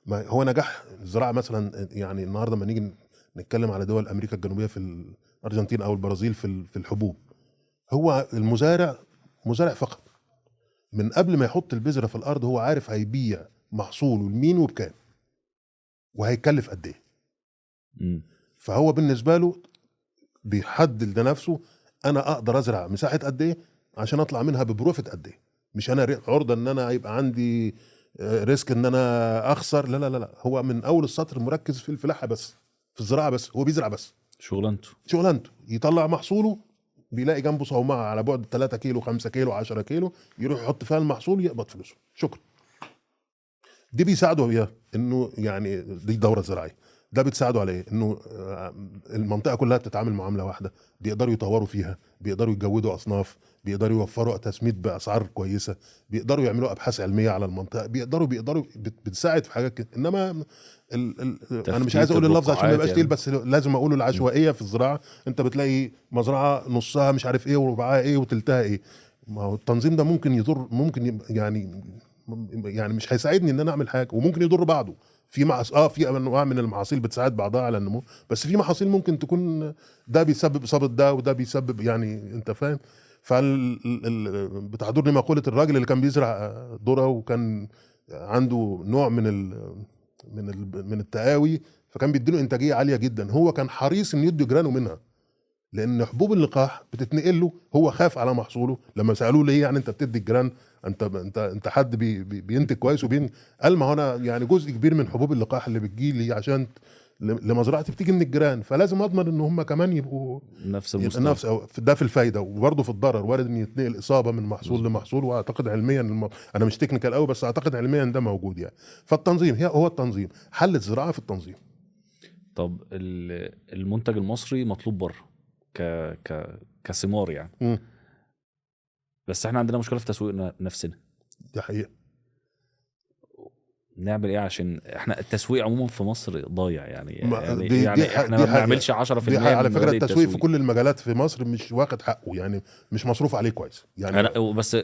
ما هو نجاح الزراعه مثلا يعني النهارده لما نيجي نتكلم على دول امريكا الجنوبيه في الارجنتين او البرازيل في الحبوب، هو مزارع فقط من قبل ما يحط البذره في الارض هو عارف هيبيع محصوله لمين وبكام وهيكلف قد ايه. فهو بالنسبه له بيحدد لنفسه انا اقدر ازرع مساحه قد ايه عشان اطلع منها ببروفيت قد ايه، مش انا عرضه ان انا يبقى عندي ريسك ان انا اخسر. لا هو من اول السطر مركز في الفلاحه بس، في الزراعه بس، هو بيزرع بس، شغلانته يطلع محصوله، بيلاقي جنبه صومعه على بعد 3 كيلو 5 كيلو 10 كيلو يروح يحط فيها المحصول يقبض فلوسه، شكرا. دي بيساعده وياه انه يعني دي دوره زراعيه، ده بتساعده على ايه؟ انه المنطقه كلها بتتعامل معامله واحده، بيقدروا يطوروا فيها، بيقدروا يجودوا اصناف، بيقدروا يوفروا تسميد باسعار كويسه، بيقدروا يعملوا ابحاث علميه على المنطقه، بيقدروا بتساعد في حاجات كده. انما انا مش عايز اقول اللفظ عشان ما يبقاش تقيل، بس لازم اقوله العشوائيه في الزراعه. انت بتلاقي مزرعه نصها مش عارف ايه وربعها ايه وتلتها ايه. ما هو التنظيم ده ممكن يضر، ممكن يعني مش هيساعدني ان انا اعمل حاجه، وممكن يضر بعضه. في في انواع من المحاصيل بتساعد بعضها على النمو، بس في محاصيل ممكن تكون ده بيسبب اصابه ده وده بيسبب، يعني انت فاهم. بتحضرني مقوله الراجل اللي كان بيزرع ذره وكان عنده نوع من التقاوي، فكان بيديله انتاجيه عاليه جدا. هو كان حريص ان يدي جيرانه منها، لان حبوب اللقاح بتتنقل له، هو خاف على محصوله. لما سالوه ليه يعني انت بتدي الجيران، انت حد بينتج كويس قال ما هو انا يعني جزء كبير من حبوب اللقاح اللي بتجي لي عشان لمزرعتي بتيجي من الجيران، فلازم اضمن ان هم كمان يبقوا نفس المستوى. ده في الفايده وبرضه في الضرر، وارد ان يتنقل اصابه من محصول لمحصول. واعتقد علميا انا مش تكنيكال قوي بس اعتقد علميا ده موجود يعني. فالتنظيم هو التنظيم، حل الزراعه في التنظيم. طب المنتج المصري مطلوب بره كثمار يعني. بس احنا عندنا مشكله في تسويق نفسنا. دي حقيقه. نعمل ايه عشان احنا التسويق عموما في مصر ضايع يعني احنا ما بنعملش 10% على فكره التسويق في كل المجالات في مصر مش واخد حقه، يعني مش مصروف عليه كويس يعني.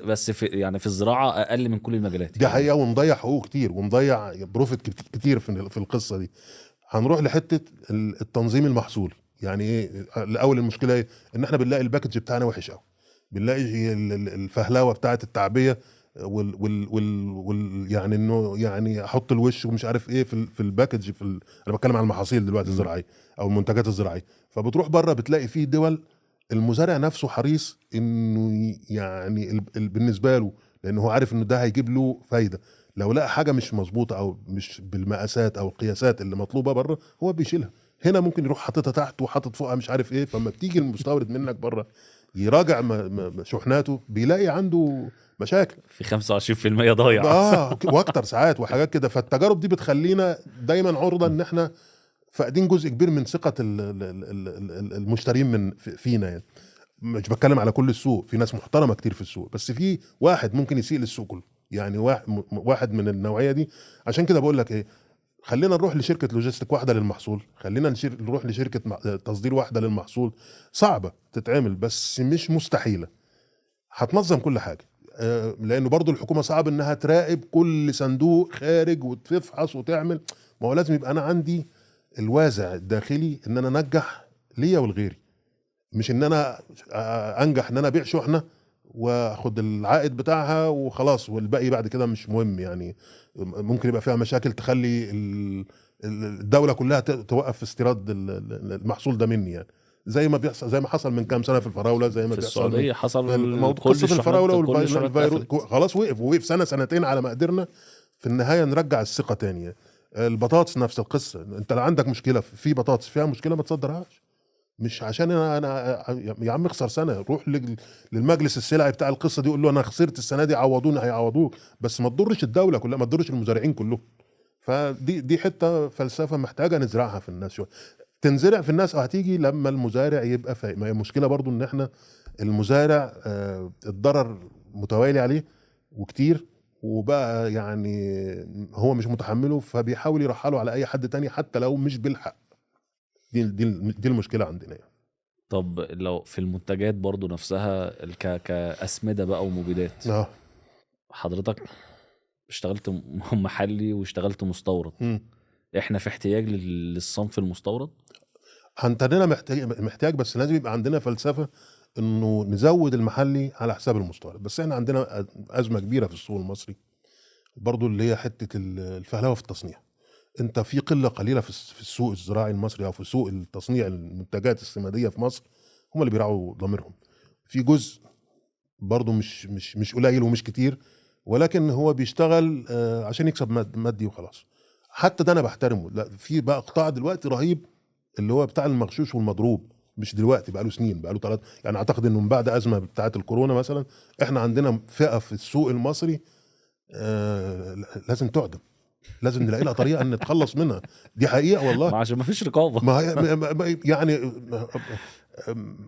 بس في يعني في الزراعه اقل من كل المجالات دي يعني. حقيقه، ونضيع حقوق كتير ونضيع بروفيت كتير في القصه دي. هنروح لحته التنظيم المحصول. يعني ايه الاول؟ المشكله ايه؟ ان احنا بنلاقي الباكج بتاعنا وحش قوي، بنلاقي الفهلاوه بتاعه التعبيه يعني انه يعني احط الوش ومش عارف ايه في الباكج انا بتكلم عن المحاصيل دلوقتي الزراعيه او المنتجات الزراعيه. فبتروح بره بتلاقي فيه دول المزارع نفسه حريص انه يعني بالنسبه له، لانه هو عارف انه ده هيجيب له فايده، لو لقى حاجه مش مظبوطه او مش بالمقاسات او القياسات اللي مطلوبه بره هو بيشيلها. هنا ممكن يروح حاططها تحت وحاطط فوقها مش عارف ايه. فما بتيجي المستورد منك بره يراجع شحناته بيلاقي عنده مشاكل في 25% ضايع واكتر ساعات وحاجات كده. فالتجارب دي بتخلينا دايما عرضه ان احنا فاقدين جزء كبير من ثقه المشترين فينا يعني. مش بتكلم على كل السوق، في ناس محترمه كتير في السوق، بس في واحد ممكن يسيء للسوق كله يعني، واحد من النوعيه دي. عشان كده بقول لك ايه، خلينا نروح لشركه لوجيستيك واحده للمحصول، خلينا نروح لشركه تصدير واحده للمحصول. صعبه تتعمل بس مش مستحيله، هتنظم كل حاجه. لانه برضو الحكومه صعب انها تراقب كل صندوق خارج وتفحص وتعمل. ما هو لازم يبقى انا عندي الوازع الداخلي ان انا انجح ليا ولغيري، مش ان انا انجح ان انا ابيع شحنه واخد العائد بتاعها وخلاص والباقي بعد كده مش مهم. يعني ممكن يبقى فيها مشاكل تخلي الدوله كلها توقف استيراد المحصول ده مني يعني. زي ما حصل من كام سنه في الفراوله، زي ما في بيحصل السعوديه حصل كل قصه الفراوله كل الشحنات والفيروس اتقفلت. خلاص وقف سنه سنتين على ما قدرنا في النهايه نرجع الثقه تانية. البطاطس نفس القصه، انت لو عندك مشكله في بطاطس فيها مشكله ما تصدرهاش، مش عشان انا يا عم اخسر سنه، روح للمجلس السلعي بتاع القصه دي قول له انا خسرت السنه دي عوضوني، هيعوضوك، بس ما تضرش الدوله كلها، ما تضرش المزارعين كلهم. فدي حته فلسفه محتاجه نزرعها في الناس شويه، تنزرع في الناس هتيجي لما المزارع يبقى فاهم. ما هي المشكله برضو ان احنا المزارع الضرر متوالي عليه وكتير، وبقى يعني هو مش متحمله، فبيحاول يرحله على اي حد تاني حتى لو مش بالحق. دي المشكله عندنا يعني. طب لو في المنتجات برضو نفسها كأسمدة بقى ومبيدات، حضرتك اشتغلت محلي واشتغلت مستورد، احنا في احتياج للصنف المستورد؟ عندنا محتاج بس لازم يبقى عندنا فلسفة انه نزود المحلي على حساب المستورد. بس احنا عندنا ازمة كبيرة في السوق المصري برضو، اللي هي حتة الفهلوة في التصنيع. انت في قلة قليلة في السوق الزراعي المصري او في سوق التصنيع المنتجات السمادية في مصر هم اللي بيراعوا ضميرهم. في جزء برضو مش قليل ومش كتير، ولكن هو بيشتغل عشان يكسب مادي وخلاص. حتى ده انا بحترمه. لا، في بقى قطاع دلوقتي رهيب اللي هو بتاع المغشوش والمضروب، مش دلوقتي، بقى له سنين، بقى له 3 يعني اعتقد انه من بعد ازمه بتاعه الكورونا مثلا احنا عندنا فئه في السوق المصري لازم تعدم، لازم نلاقي لها طريقه ان نتخلص منها. دي حقيقه والله. عشان ما فيش رقابه. ما هي يعني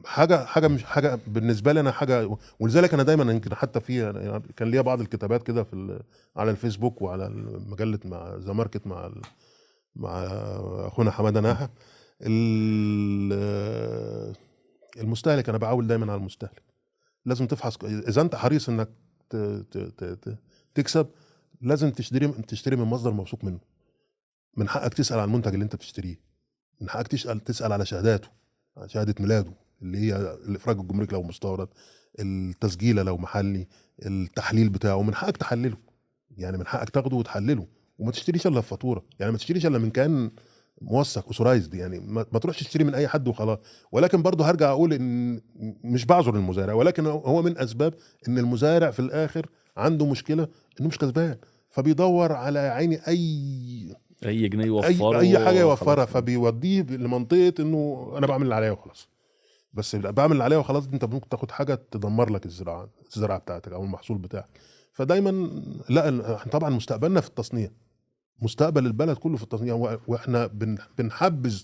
حاجه مش حاجه بالنسبه لي انا حاجه. ولذلك انا دايما يمكن حتى في يعني كان ليا بعض الكتابات كده على الفيسبوك وعلى مجله مع ذا ماركت مع اخونا حماده ناحه. المستهلك انا بعول دايما على المستهلك، لازم تفحص اذا انت حريص انك تكسب، لازم تشتري من مصدر موثوق منه. من حقك تسال عن المنتج اللي انت بتشتريه، من حقك تسال على شهاداته، على شهاده ميلاده اللي هي الافراج الجمركي لو مستورد، التسجيله لو محلي، التحليل بتاعه من حقك تحلله. يعني من حقك تاخده وتحلله، وما تشتريش الا بفاتوره، يعني ما تشتريش الا من كان موثق اوثورايزد، يعني ما تروحش تشتري من اي حد وخلاص. ولكن برضه هرجع اقول ان مش بعذر المزارع، ولكن هو من اسباب ان المزارع في الاخر عنده مشكله انه مش كسبان، فبيدور على عيني اي جنيه يوفره، اي حاجه يوفرها، فبيوديه لمنطقه انه انا بعمل اللي عليا وخلاص. بس بعمل اللي عليا وخلاص، انت ممكن تاخد حاجه تدمر لك الزراعه بتاعتك او المحصول بتاعك. فدايما لا، احنا طبعا مستقبلنا في التصنيع، مستقبل البلد كله في التصنيع، واحنا بنحبذ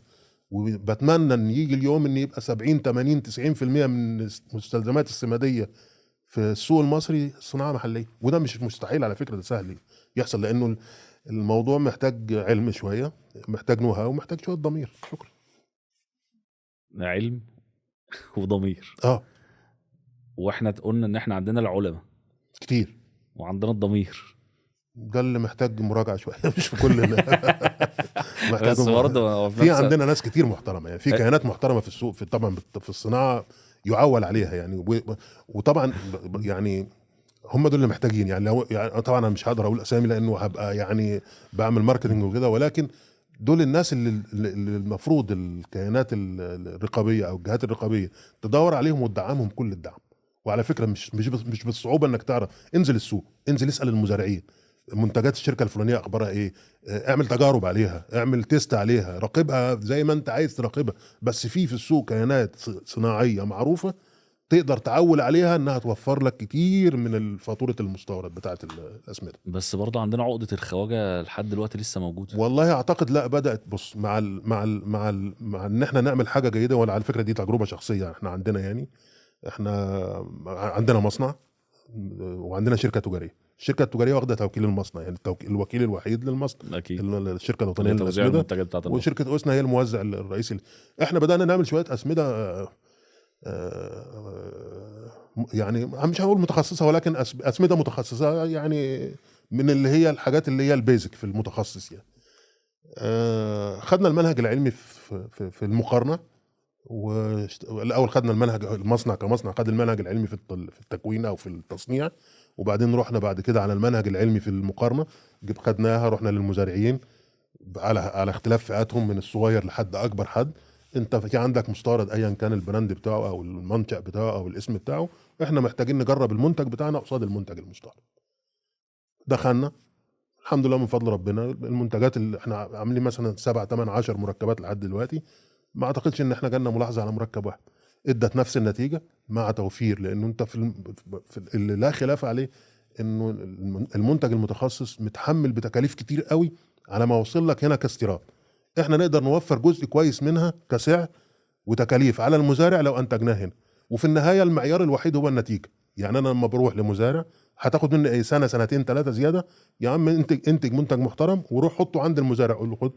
وبتمنى ان يجي اليوم ان يبقى 70 80 90% من المستلزمات السماديه في السوق المصري صناعه محليه. وده مش مستحيل على فكره، ده سهل يحصل، لانه الموضوع محتاج علم شويه، محتاج نوها ومحتاج شويه ضمير. شكرا. علم وضمير. واحنا قلنا ان احنا عندنا العلماء كتير وعندنا الضمير، ده اللي محتاج مراجعه شويه مش في كل محتاج بس برضه في عندنا ناس كتير محترمه، يعني في كيانات محترمه في السوق، طبعا في الصناعه يعول عليها يعني. وطبعا يعني هم دول اللي محتاجين. يعني طبعا انا مش هقدر اقول اسامي لانه هبقى يعني بعمل ماركتنج وكده، ولكن دول الناس اللي المفروض الكيانات الرقابيه او الجهات الرقابيه تدور عليهم وتدعمهم كل الدعم. وعلى فكره مش بالصعوبه انك تعرف، انزل السوق، انزل اسال المزارعين منتجات الشركه الفلانيه اخبارها ايه، اعمل تجارب عليها، اعمل تيست عليها، راقبها زي ما انت عايز تراقبها. بس في السوق كيانات صناعيه معروفه تقدر تعول عليها انها توفر لك كتير من فاتوره المستورد بتاعه الاسمده. بس برضه عندنا عقده الخواجه لحد دلوقتي لسه موجوده. والله اعتقد لا، بدات. بص، مع ان احنا نعمل حاجه جيده، ولا على فكره دي تجربه شخصيه احنا عندنا. يعني احنا عندنا مصنع وعندنا شركه تجاريه. الشركه التجاريه واخده توكيل المصنع، يعني الوكيل الوحيد للمصنع اكيد الشركه الوطنيه للاسمده للاسمده، وشركه اسنا هي الموزع الرئيسي. احنا بدانا نعمل شويه اسمده يعني مش هقول متخصصه، ولكن اسمده متخصصه، يعني من اللي هي الحاجات اللي هي البيزك في المتخصص. يعني خدنا المنهج العلمي في المقارنه، والاول خدنا المنهج، المصنع كمصنع خد المنهج العلمي في التكوين او في التصنيع، وبعدين رحنا بعد كده على المنهج العلمي في المقارنه، خدناها رحنا للمزارعين على اختلاف فئاتهم من الصغير لحد اكبر حد. انت في عندك مستورد ايا كان البراند بتاعه او المنشأ بتاعه او الاسم بتاعه، احنا محتاجين نجرب المنتج بتاعنا قصاد المنتج المستورد. دخلنا الحمد لله من فضل ربنا، المنتجات اللي احنا عاملين مثلا 7 8 10 مركبات لحد دلوقتي، ما اعتقدش ان احنا جالنا ملاحظه على مركب واحد، ادت نفس النتيجه مع توفير. لانه انت في اللي لا خلاف عليه انه المنتج المتخصص متحمل بتكاليف كتير قوي على ما وصل لك هنا كاستيراد. احنا نقدر نوفر جزء كويس منها كسعر وتكاليف على المزارع لو انتجناه هنا، وفي النهايه المعيار الوحيد هو النتيجه. يعني انا لما بروح لمزارع هتاخد مني ايه سنه سنتين ثلاثه زياده، يا عم انتج منتج محترم وروح حطه عند المزارع، قول له خد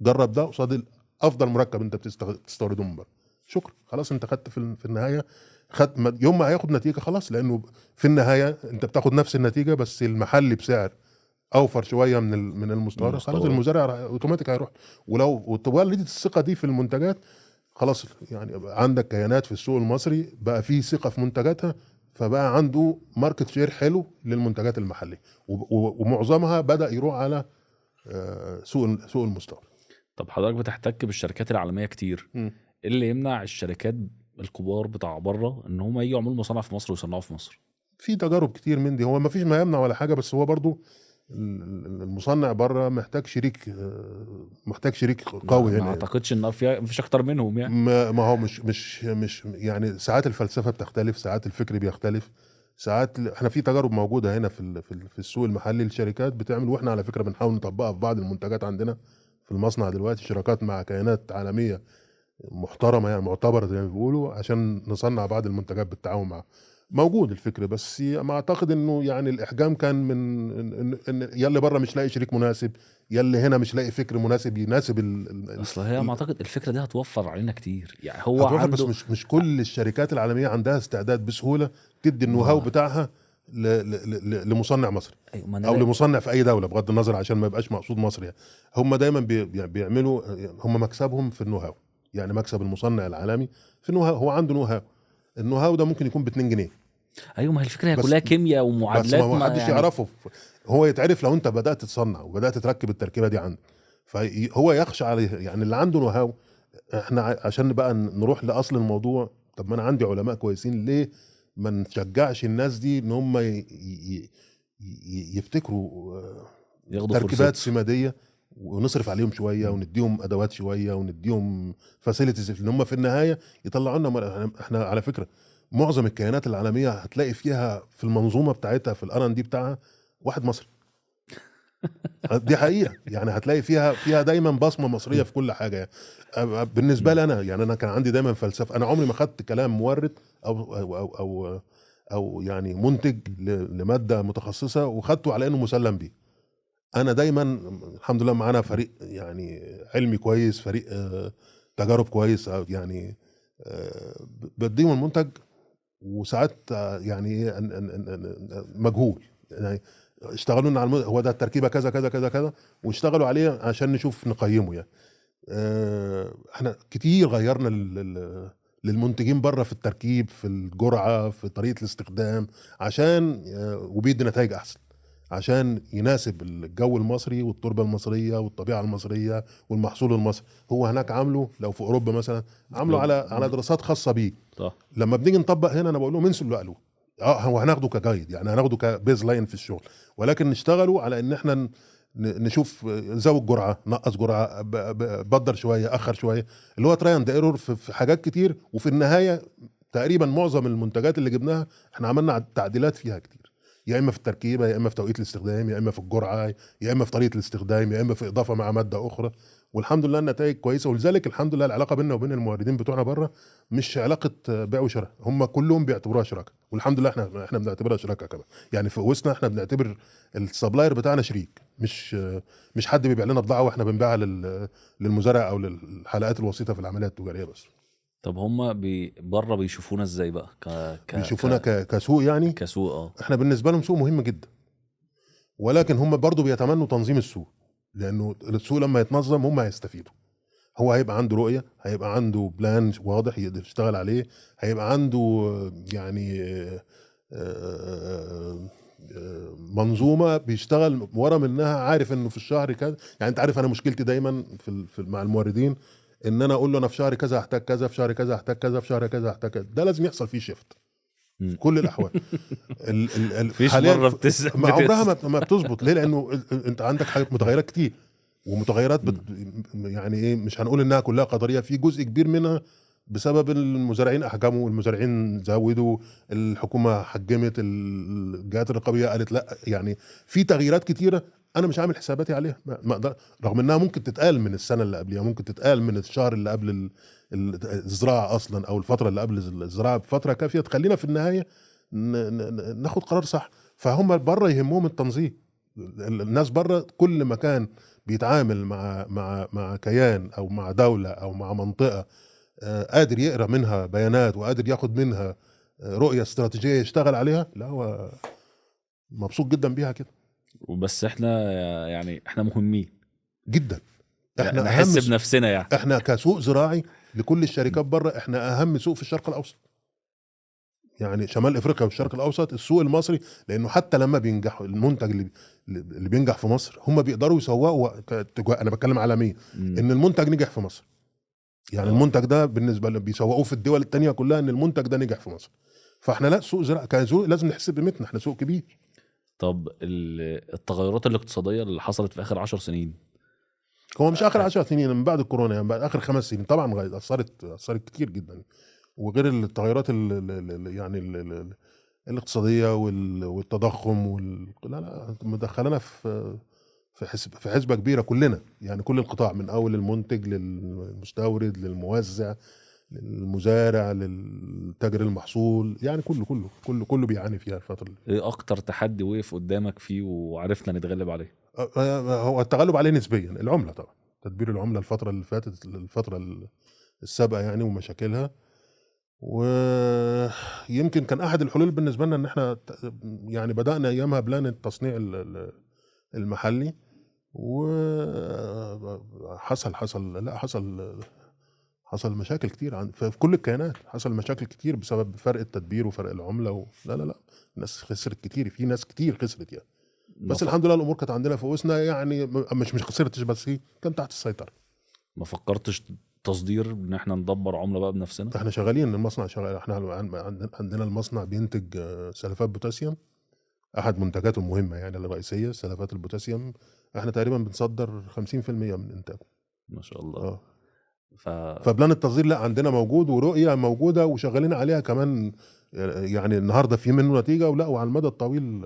جرب ده قصاد افضل مركب انت بتستورده من بره. شكرا، خلاص انت خدت في النهايه، خد يوم ما هياخد نتيجه خلاص، لانه في النهايه انت بتاخد نفس النتيجه بس المحلي بسعر اوفر شويه من المستورد، خلاص المزارع اوتوماتيك هيروح. ولو ولدت الثقه دي في المنتجات خلاص، يعني عندك كيانات في السوق المصري بقى فيه ثقه في منتجاتها، فبقى عنده ماركت شير حلو للمنتجات المحليه، ومعظمها بدا يروح على سوق المستورد. طب حضرتك بتحتك بالشركات العالميه كتير، ايه اللي يمنع الشركات الكبار بتاع بره ان هم يجوا يعملوا مصانع في مصر ويصنعوا في مصر؟ في تجارب كتير من دي، هو ما فيش ما يمنع ولا حاجه، بس هو برضو المصنع بره محتاج شريك قوي ما هنا. اعتقدش ان مفيش اكتر منهم يعني. ما هو مش يعني ساعات الفلسفه بتختلف، ساعات الفكر بيختلف، ساعات احنا في تجارب موجوده هنا في السوق المحلي، الشركات بتعمل، واحنا على فكره بنحاول نطبقها في بعض المنتجات عندنا في المصنع دلوقتي، شراكات مع كيانات عالميه محترمه يعني معتبره زي ما بيقولوا، عشان نصنع بعض المنتجات بالتعاون معها. موجود الفكر، بس ما اعتقد انه يعني الاحجام كان من ان يلي بره مش لاقي شريك مناسب، يلي هنا مش لاقي فكر مناسب يناسب اصل هي ما اعتقد الفكره دي هتوفر علينا كتير، يعني هو هتوفر، عنده بس مش كل الشركات العالميه عندها استعداد بسهوله تدي النو هاو بتاعها لمصنع مصري، او لمصنع في اي دوله بغض النظر عشان ما يبقاش مقصود مصري. يعني هم دايما بيعملوا، هم مكسبهم في النو هاو، يعني مكسب المصنع العالمي في النو هاو، هو عنده نو هاو، النو هاو ده ممكن يكون ب 2 جنيه. ايوه، ما هي الفكره هي كلها كيمياء ومعادلات، بس ما حدش يعني يعرفه، هو يتعرف لو انت بدات تصنع وبدات تركب التركيبه دي عنده، فهو يخشى عليه. يعني اللي عنده نو هاو، احنا عشان بقى نروح لاصل الموضوع، طب ما انا عندي علماء كويسين، ليه ما نشجعش الناس دي ان هم يبتكروا ياخدوا تركيبات فرصته. سماديه، ونصرف عليهم شويه ونديهم ادوات شويه ونديهم فاسيلتيز ان هم في النهايه يطلعوا لنا. احنا على فكره معظم الكيانات العالميه هتلاقي فيها في المنظومه بتاعتها في الار ان دي بتاعها واحد مصري. دي حقيقه، يعني هتلاقي فيها دايما بصمه مصريه في كل حاجه. يعني بالنسبه لي انا، يعني انا كان عندي دايما فلسفه، انا عمري ما خدت كلام مورد او يعني منتج لماده متخصصه وخدته على انه مسلم بيه. انا دايما الحمد لله معانا فريق يعني علمي كويس، فريق تجارب كويس، يعني بديهم المنتج، وساعات يعني مجهول، يعني اشتغلوا لنا على هو ده التركيبه كذا كذا كذا كذا، واشتغلوا عليه عشان نشوف نقيمه. يعني احنا كتير غيرنا للمنتجين بره في التركيب، في الجرعه، في طريقه الاستخدام، عشان وبيدي نتائج احسن، عشان يناسب الجو المصري والتربه المصريه والطبيعه المصريه والمحصول المصري. هو هناك عامله، لو في اوروبا مثلا عامله على دراسات خاصه بيه. صح. لما بنيجي نطبق هنا انا بقول لهم انسوا اللي قالوه، هو هناخده كجايد، يعني هناخده كبيز لاين في الشغل، ولكن نشتغلوا على ان احنا نشوف زود جرعه، نقص جرعه، بدر شويه، اخر شويه، اللي هو تراي اند ايرور في حاجات كتير. وفي النهايه تقريبا معظم المنتجات اللي جبناها احنا عملنا تعديلات فيها كتير، يا اما في التركيبه، يا اما في توقيت الاستخدام، يا اما في الجرعه، يا اما في طريقه الاستخدام، يا اما في اضافه مع ماده اخرى. والحمد لله النتائج كويسه. ولذلك الحمد لله العلاقه بيننا وبين الموردين بتوعنا بره مش علاقه بيع وشراء، هم كلهم بيعتبروها شراكه، والحمد لله احنا بنعتبرها شراكه كمان. يعني في وسطنا احنا بنعتبر السبلاير بتاعنا شريك، مش حد بيبيع لنا بضاعه واحنا بنبيعها للمزارع او للحلقات الوسيطه في العمليه التجاريه بس. طب هم بره بيشوفونا ازاي بقى بيشوفونا كسوق، يعني كسوق؟ احنا بالنسبه لهم سوق مهم جدا، ولكن هم برضو بيتمنوا تنظيم السوق، لانه السوق لما يتنظم هم هيستفيدوا. هو هيبقى عنده رؤيه، هيبقى عنده بلان واضح يقدر يشتغل عليه، هيبقى عنده يعني منظومه بيشتغل ورا منها، عارف انه في الشهر كذا. يعني انت عارف انا مشكلتي دايما مع الموردين ان انا اقول له انا في شهر كذا هحتاج كذا، في شهر كذا هحتاج كذا، في شهر كذا هحتاج كذا. ده لازم يحصل فيه شيفت في كل الاحوال. مفيش حاليا مره ما عمرها ما بتظبط. ليه؟ لانه انت عندك حاجات متغيرات كتير، ومتغيرات يعني ايه، مش هنقول انها كلها قدريه، في جزء كبير منها بسبب المزارعين احجموا، المزارعين زودوا، الحكومه حجمت، الجهات الرقابيه قالت لا. يعني في تغييرات كتيره انا مش عامل حساباتي عليها. ما أقدر، رغم انها ممكن تتقال من السنه اللي قبلها، ممكن تتقال من الشهر اللي قبل الزراعه اصلا، او الفتره اللي قبل الزراعه بفتره كافيه تخلينا في النهايه ناخد قرار صح. فهم بره يهمهم التنظيم. الناس بره كل مكان بيتعامل مع كيان او مع دوله او مع منطقه قادر يقرا منها بيانات وقادر ياخد منها رؤيه استراتيجيه يشتغل عليها، لا هو مبسوط جدا بيها كده. وبس احنا يعني احنا مهمين جدا. احنا نحس اهم بنفسنا يعني. احنا كسوق زراعي لكل الشركات بره، احنا اهم سوق في الشرق الاوسط. يعني شمال افريقيا والشرق الاوسط السوق المصري، لانه حتى لما بينجح المنتج اللي بينجح في مصر، هم بيقدروا يسوقوا انا بتكلم عالميا ان المنتج نجح في مصر. يعني المنتج ده بالنسبه بيسوقوه في الدول التانية كلها ان المنتج ده نجح في مصر. فاحنا لا، سوق زراعه كسوق لازم نحس بقيمتنا، احنا سوق كبير. طب التغيرات الاقتصاديه اللي حصلت في اخر 10 سنين، هو مش اخر 10 سنين، من بعد الكورونا، يعني بعد اخر 5 سنين طبعا اثرت كتير جدا. وغير التغيرات يعني الاقتصاديه والتضخم لا لا، مدخلنا في حسبه كبيره كلنا، يعني كل القطاع، من اول المنتج للمستورد للموزع للمزارع للتاجر المحصول، يعني كله بيعاني فيها الفتره دي. ايه اكتر تحدي وقف قدامك فيه وعرفنا نتغلب عليه؟ هو التغلب عليه نسبيا العمله طبعا، تدبير العمله الفتره اللي فاتت، الفتره السابقه يعني، ومشاكلها. ويمكن كان احد الحلول بالنسبه لنا ان احنا يعني بدانا ايامها بلان التصنيع المحلي. حصل مشاكل كتير في كل الكيانات، حصل مشاكل كتير بسبب فرق التدبير وفرق العمله لا الناس خسرت كتير، في ناس كتير خسرت يعني. بس الحمد لله الامور كانت عندنا في وسنا، يعني مش خسرتش، بس هي كان تحت السيطره. ما فكرتش تصدير ان احنا ندبر عمله بقى بنفسنا؟ احنا شغالين، المصنع شغال، احنا عندنا المصنع بينتج سلفات بوتاسيوم، احد منتجاته المهمه يعني الرئيسيه سلفات البوتاسيوم. احنا تقريبا بنصدر 50% من انتاجه. ما شاء الله. فبلان التصدير لا عندنا موجود، ورؤيه موجوده وشغالين عليها كمان. يعني النهارده في منه نتيجه، وعلى المدى الطويل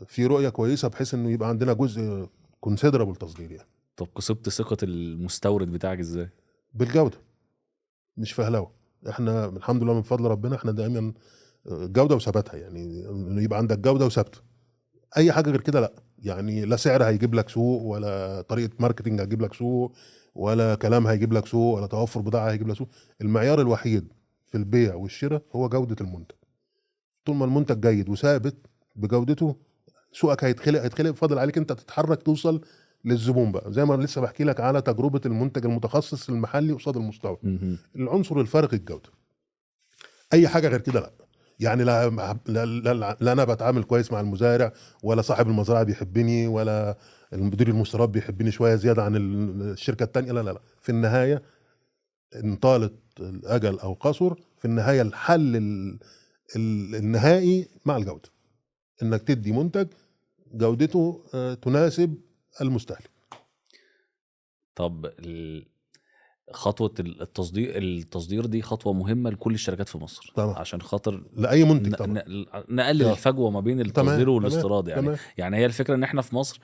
في رؤيه كويسه بحيث انه يبقى عندنا جزء كونسيدرابل تصدير يعني. طب كسبت ثقه المستورد بتاعك ازاي؟ بالجوده، مش فهلوه. احنا الحمد لله من فضل ربنا احنا دايما جوده وثباتها، يعني انه يبقى عندك جوده وثبت. اي حاجه غير كده لا، يعني لا سعر هيجيب لك سوق، ولا طريقه ماركتنج هتجيب لك سوق، ولا كلام هيجيب لك سوق، ولا توفر بضاعه هيجيب لك سوق. المعيار الوحيد في البيع والشراء هو جوده المنتج. طول ما المنتج جيد وثابت بجودته، سوقك هيتخلق فاضل عليك انت تتحرك توصل للزبون بقى. زي ما لسه بحكي لك على تجربه المنتج المتخصص المحلي قصاد المستورد، العنصر الفارق الجوده. اي حاجه غير كده لا. يعني لا انا بتعامل كويس مع المزارع، ولا صاحب المزرعه بيحبني، ولا المدير المستورد بيحبني شويه زياده عن الشركه التانية. لا في النهايه ان طالت الاجل او قصر، في النهايه الحل النهائي مع الجوده، انك تدي منتج جودته تناسب المستهلك. طب خطوه التصدير دي خطوه مهمه لكل الشركات في مصر طبعا. عشان خاطر لاي منتج طبعا نقلل الفجوه ما بين التصدير والاستيراد يعني. يعني هي الفكره ان احنا في مصر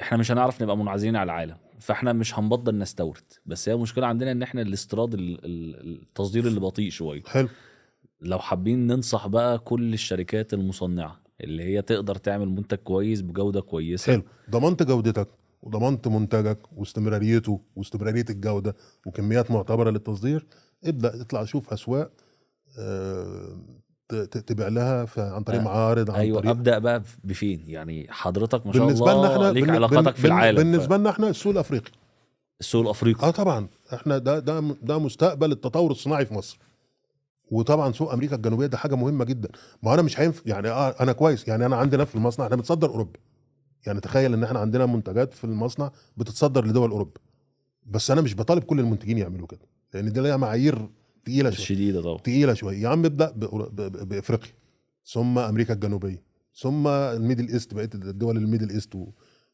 احنا مش هنعرف نبقى منعزلين على العالم، فاحنا مش هنبطل نستورد. بس هي المشكله عندنا ان احنا الاستيراد التصدير اللي بطيء شويه. حلو. لو حابين ننصح بقى كل الشركات المصنعه اللي هي تقدر تعمل منتج كويس بجوده كويسه، حلو، ضمنت جودتك وضمنت منتجك واستمراريته واستمراريه الجوده وكميات معتبره للتصدير، ابدا اطلع شوف اسواق تبيع لها عن طريق معارض، عن أيوة. طريق ابدا بقى بفين؟ يعني حضرتك ما شاء بالنسبه لنا الله احنا ليك علاقاتك في العالم. بالنسبه لنا احنا السوق الافريقي. السوق الافريقي طبعا احنا ده مستقبل التطور الصناعي في مصر. وطبعا سوق امريكا الجنوبيه ده حاجه مهمه جدا. ما انا مش هينفع يعني انا كويس، يعني انا عندنا في المصنع احنا بنتصدر اوروبا. يعني تخيل ان احنا عندنا منتجات في المصنع بتتصدر لدول اوروبا. بس انا مش بطالب كل المنتجين يعملوا كده، لان دي ليها معايير تقيله شويه. شديده طبعا. تقيله شويه. يا عم ابدا بافريقيا، ثم امريكا الجنوبيه، ثم الميدل ايست، بقيه الدول الميدل ايست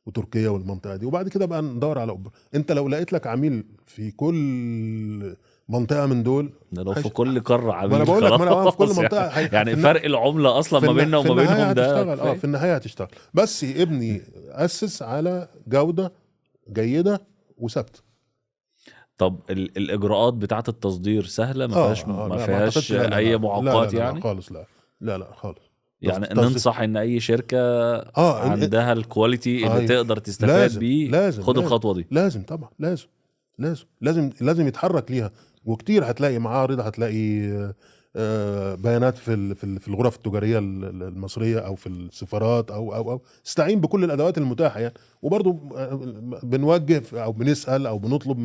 وتركيا والمنطقه دي، وبعد كده بقى ندور على أوبر. انت لو لقيت لك عميل في كل منطقه من دول، ده لو في كل قاره ما انا عميل بقول لك، ما انا في كل خلاص منطقه يعني فرق العمله اصلا ما بيننا وما بينهم ده هتشتغل. في النهايه هتشتغل، بس ابني اسس على جوده جيده وثابته. طب الاجراءات بتاعه التصدير سهله؟ ما فيهاش لا، ما ما فيهاش اعتقدش. لا اي لا معوقات لا يعني؟ خالص. لا خالص. يعني ننصح ان اي شركه عندها الكواليتي اللي تقدر تستفاد بيه خد الخطوه دي. لازم طبعا، لازم يتحرك ليها. وكتير هتلاقي معارض، هتلاقي بيانات في الغرف التجاريه المصريه او في السفارات او استعين بكل الادوات المتاحه يعني. وبرضو بنوجه او بنسال او بنطلب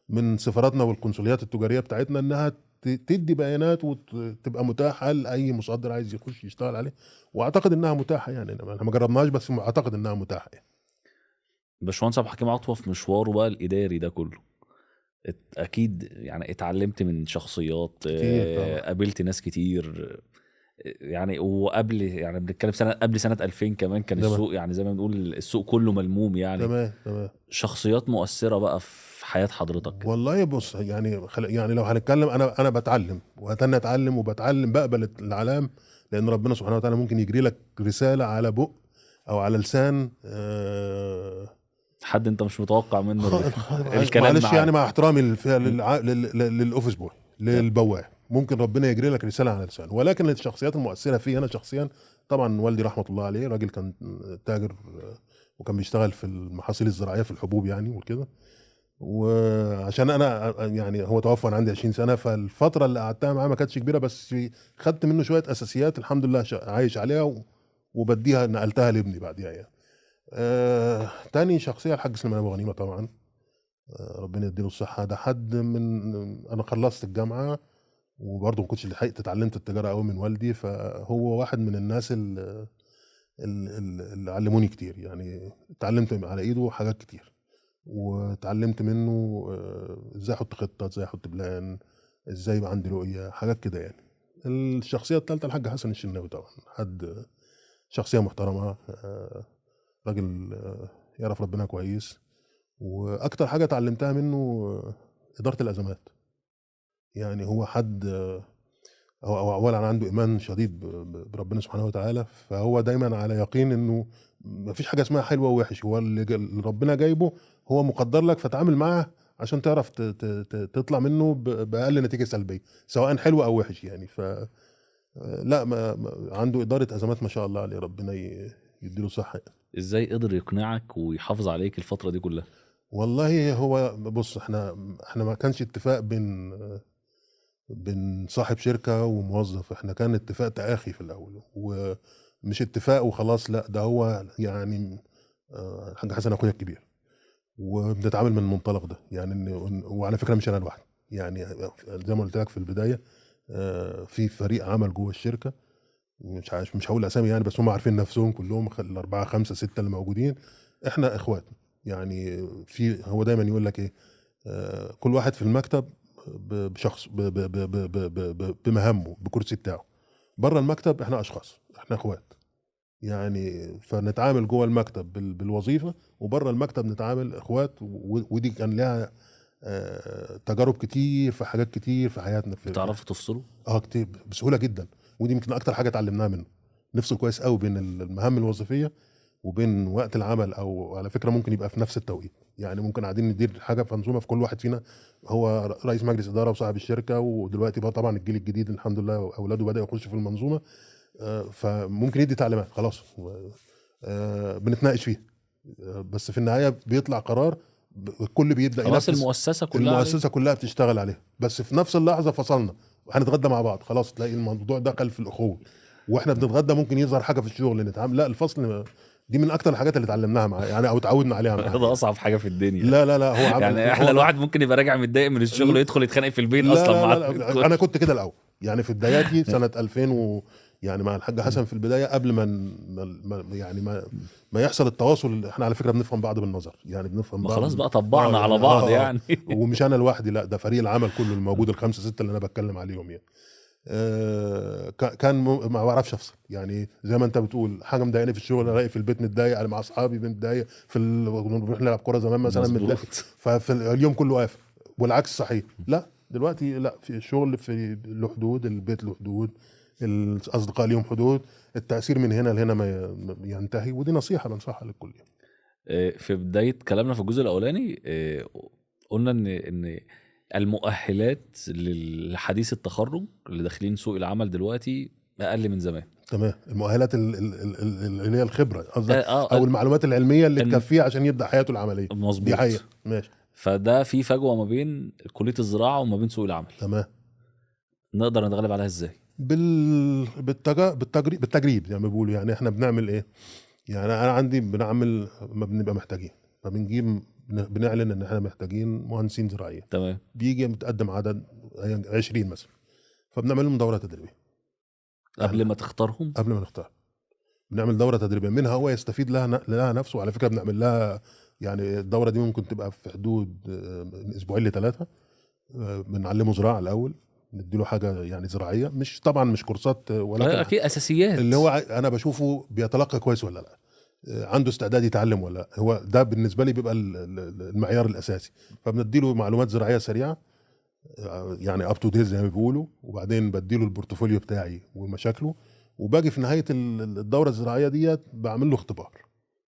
من سفاراتنا والقنصليات التجاريه بتاعتنا انها تدي بيانات وتبقى متاحه لاي مصدر عايز يخش يشتغل عليه. واعتقد انها متاحه يعني، احنا ما جربناش بس اعتقد انها متاحه يعني. باشمهندس عبد الحكيم عطوة في مشواره بقى الاداري ده كله اكيد يعني اتعلمت من شخصيات كتير طبعا. قابلت ناس كتير يعني. وقبل يعني بنتكلم قبل سنه 2000 كمان كان السوق يعني زي ما بنقول السوق كله ملموم يعني. تمام. شخصيات مؤثره بقى في حياه حضرتك. والله بص يعني يعني لو هنتكلم، انا بتعلم وهتني اتعلم وبتعلم، بقبل العلام، لان ربنا سبحانه وتعالى ممكن يجري لك رساله على بق او على لسان حد انت مش متوقع منه الكلام معلش معاه. يعني، مع احترامي للاوفيس بوي، للبواب، ممكن ربنا يجري لك رساله على لسانه. ولكن الشخصيات المؤثره فيه انا شخصيا، طبعا والدي رحمه الله عليه، راجل كان تاجر وكان بيشتغل في المحاصيل الزراعيه في الحبوب يعني وكده. وعشان انا يعني هو توفى وانا عندي 20 سنه، فالفتره اللي قعدتها معاه ما كانتش كبيره، بس خدت منه شويه اساسيات الحمد لله عايش عليها، وبديها نقلتها لابني بعديها يعني. تاني شخصيه الحاج سليمان ابو غنيمه طبعا. ربنا يديله الصحه. ده حد من انا خلصت الجامعه وبرضه ما كنتش لحقت اتعلمت التجاره قوي من والدي، فهو واحد من الناس اللي علموني كتير يعني. اتعلمت على ايده حاجات كتير، واتعلمت منه ازاي احط خطه، ازاي احط بلان، ازاي يبقى عندي رؤيه، حاجات كده يعني. الشخصيه الثالثه الحاج حسن الشناوي طبعا، حد شخصيه محترمه، راجل يعرف ربنا كويس. واكتر حاجه اتعلمتها منه اداره الازمات. يعني هو حد هو اولا عنده ايمان شديد بربنا سبحانه وتعالى، فهو دايما على يقين انه مفيش حاجه اسمها حلوه ووحش، هو اللي ربنا جايبه هو مقدر لك، فتعامل معاه عشان تعرف تطلع منه باقل نتيجه سلبيه، سواء حلوه او وحش يعني. لا عنده اداره ازمات ما شاء الله عليه، ربنا يديله صحه. ازاي قدر يقنعك ويحافظ عليك الفتره دي كلها؟ والله هو بص، احنا ما كانش اتفاق بين صاحب شركه وموظف، احنا كان اتفاق تآخي في الاول، ومش اتفاق وخلاص، لا ده هو يعني الحاج حسن اخويا الكبير، وبنتعامل من المنطلق ده يعني. وعلى فكره مش انا لوحدي يعني، زي ما قلت لك في البدايه في فريق عمل جوه الشركه، مش هقول اسامي يعني، بس هم عارفين نفسهم كلهم، الاربعه خمسه سته اللي موجودين، احنا اخوات يعني. هو دايما يقول لك ايه، كل واحد في المكتب بشخص بمهامه بكرسي بتاعه. بره المكتب احنا اشخاص، احنا اخوات يعني. فنتعامل جوه المكتب بالوظيفه، وبره المكتب نتعامل اخوات. ودي كان لها تجارب كتير في حاجات كتير في حياتنا. بتعرفوا تفصلوا؟ كتير بسهوله جدا. ودي يمكن اكتر حاجه اتعلمناها منه، نفصل كويس قوي بين المهام الوظيفيه وبين وقت العمل. او على فكره ممكن يبقى في نفس التوقيت يعني، ممكن قاعدين ندير حاجه في منظومه، في كل واحد فينا هو رئيس مجلس اداره وصاحب الشركه، ودلوقتي بقى طبعا الجيل الجديد الحمد لله اولاده بداوا يخشوا في المنظومه، فممكن يدي تعليمات خلاص، بنتناقش فيها، بس في النهايه بيطلع قرار الكل بيبدا خلاص ينفذ. المؤسسه كلها بتشتغل عليها، بس في نفس اللحظه فصلنا وهنتغدى مع بعض، خلاص تلاقي الموضوع دخل في الاخوه، واحنا بنتغدى ممكن يظهر حاجه في الشغل نتعامل. لا الفصل دي من اكتر الحاجات اللي اتعلمناها معاه يعني، او اتعودنا عليها معاه. ده اصعب حاجه في الدنيا. لا هو يعني احنا الواحد ممكن يبقى راجع متضايق من الشغل ويدخل يتخانق في البيت اصلا مع لا انا كنت كده الاول يعني، في بداياتي سنه 2000 يعني مع الحاج حسن في البدايه قبل يعني ما يحصل التواصل. احنا على فكره بنفهم بعض بالنظر، يعني بنفهم ما بعض خلاص بقى طبعنا يعني على بعض يعني. ومش انا لوحدي، لا ده فريق العمل كله الموجود الخمسه سته اللي انا بتكلم عليهم يعني. كان ما بعرفش افصل، يعني زي ما انت بتقول حاجه مضايقاني في الشغل الاقي في البيت متضايق، انا مع اصحابي متضايق بنروح نلعب كوره زمان مثلا متضايق، مظبوط. ففي اليوم كله قافل. والعكس صحيح، لا دلوقتي لا، في الشغل في له حدود، البيت له حدود، الاصدقاء ليهم حدود، التاثير من هنا لهنا ما ينتهي، ودي نصيحه بنصحها للكل. في بداية كلامنا في الجزء الأولاني قلنا إن المؤهلات لحديث التخرج اللي داخلين سوق العمل دلوقتي أقل من زمان. تمام، المؤهلات اللي هي الخبره قصدك، او ال- المعلومات العلميه اللي الم- تكفيه عشان يبدا حياته العمليه. دي مظبوط. حقيقه، ماشي، فده في فجوة ما بين كلية الزراعة وما بين سوق العمل، تمام. نقدر نتغلب عليها ازاي؟ بالتجريب زي ما بيقولوا. يعني احنا بنعمل ايه؟ يعني انا عندي بنعمل ما بنبقى محتاجين، فبنجيب بنعلن ان احنا محتاجين مهندسين زراعيين، تمام. بيجي متقدم عدد 20 مثلا، فبنعمل لهم دوره تدريبيه قبل ما تختارهم. قبل ما نختار. بنعمل دوره تدريبيه منها هو يستفيد لها نفسه. على فكره بنعمل لها، يعني الدوره دي ممكن تبقى في حدود من اسبوعين ل3. بنعلمه زراعه الاول، نديله حاجه يعني زراعيه، مش طبعا مش كورسات، ولكن اكيد اساسيات. اللي هو انا بشوفه بيتلقى كويس ولا لا، عنده استعداد يتعلم ولا لا. هو ده بالنسبه لي بيبقى المعيار الاساسي. فبنديله معلومات زراعيه سريعه، يعني اب تو ديت زي ما بيقولوا، وبعدين بديله البورتفوليو بتاعي ومشاكله، وباجي في نهايه الدوره الزراعيه ديت بعمل له اختبار،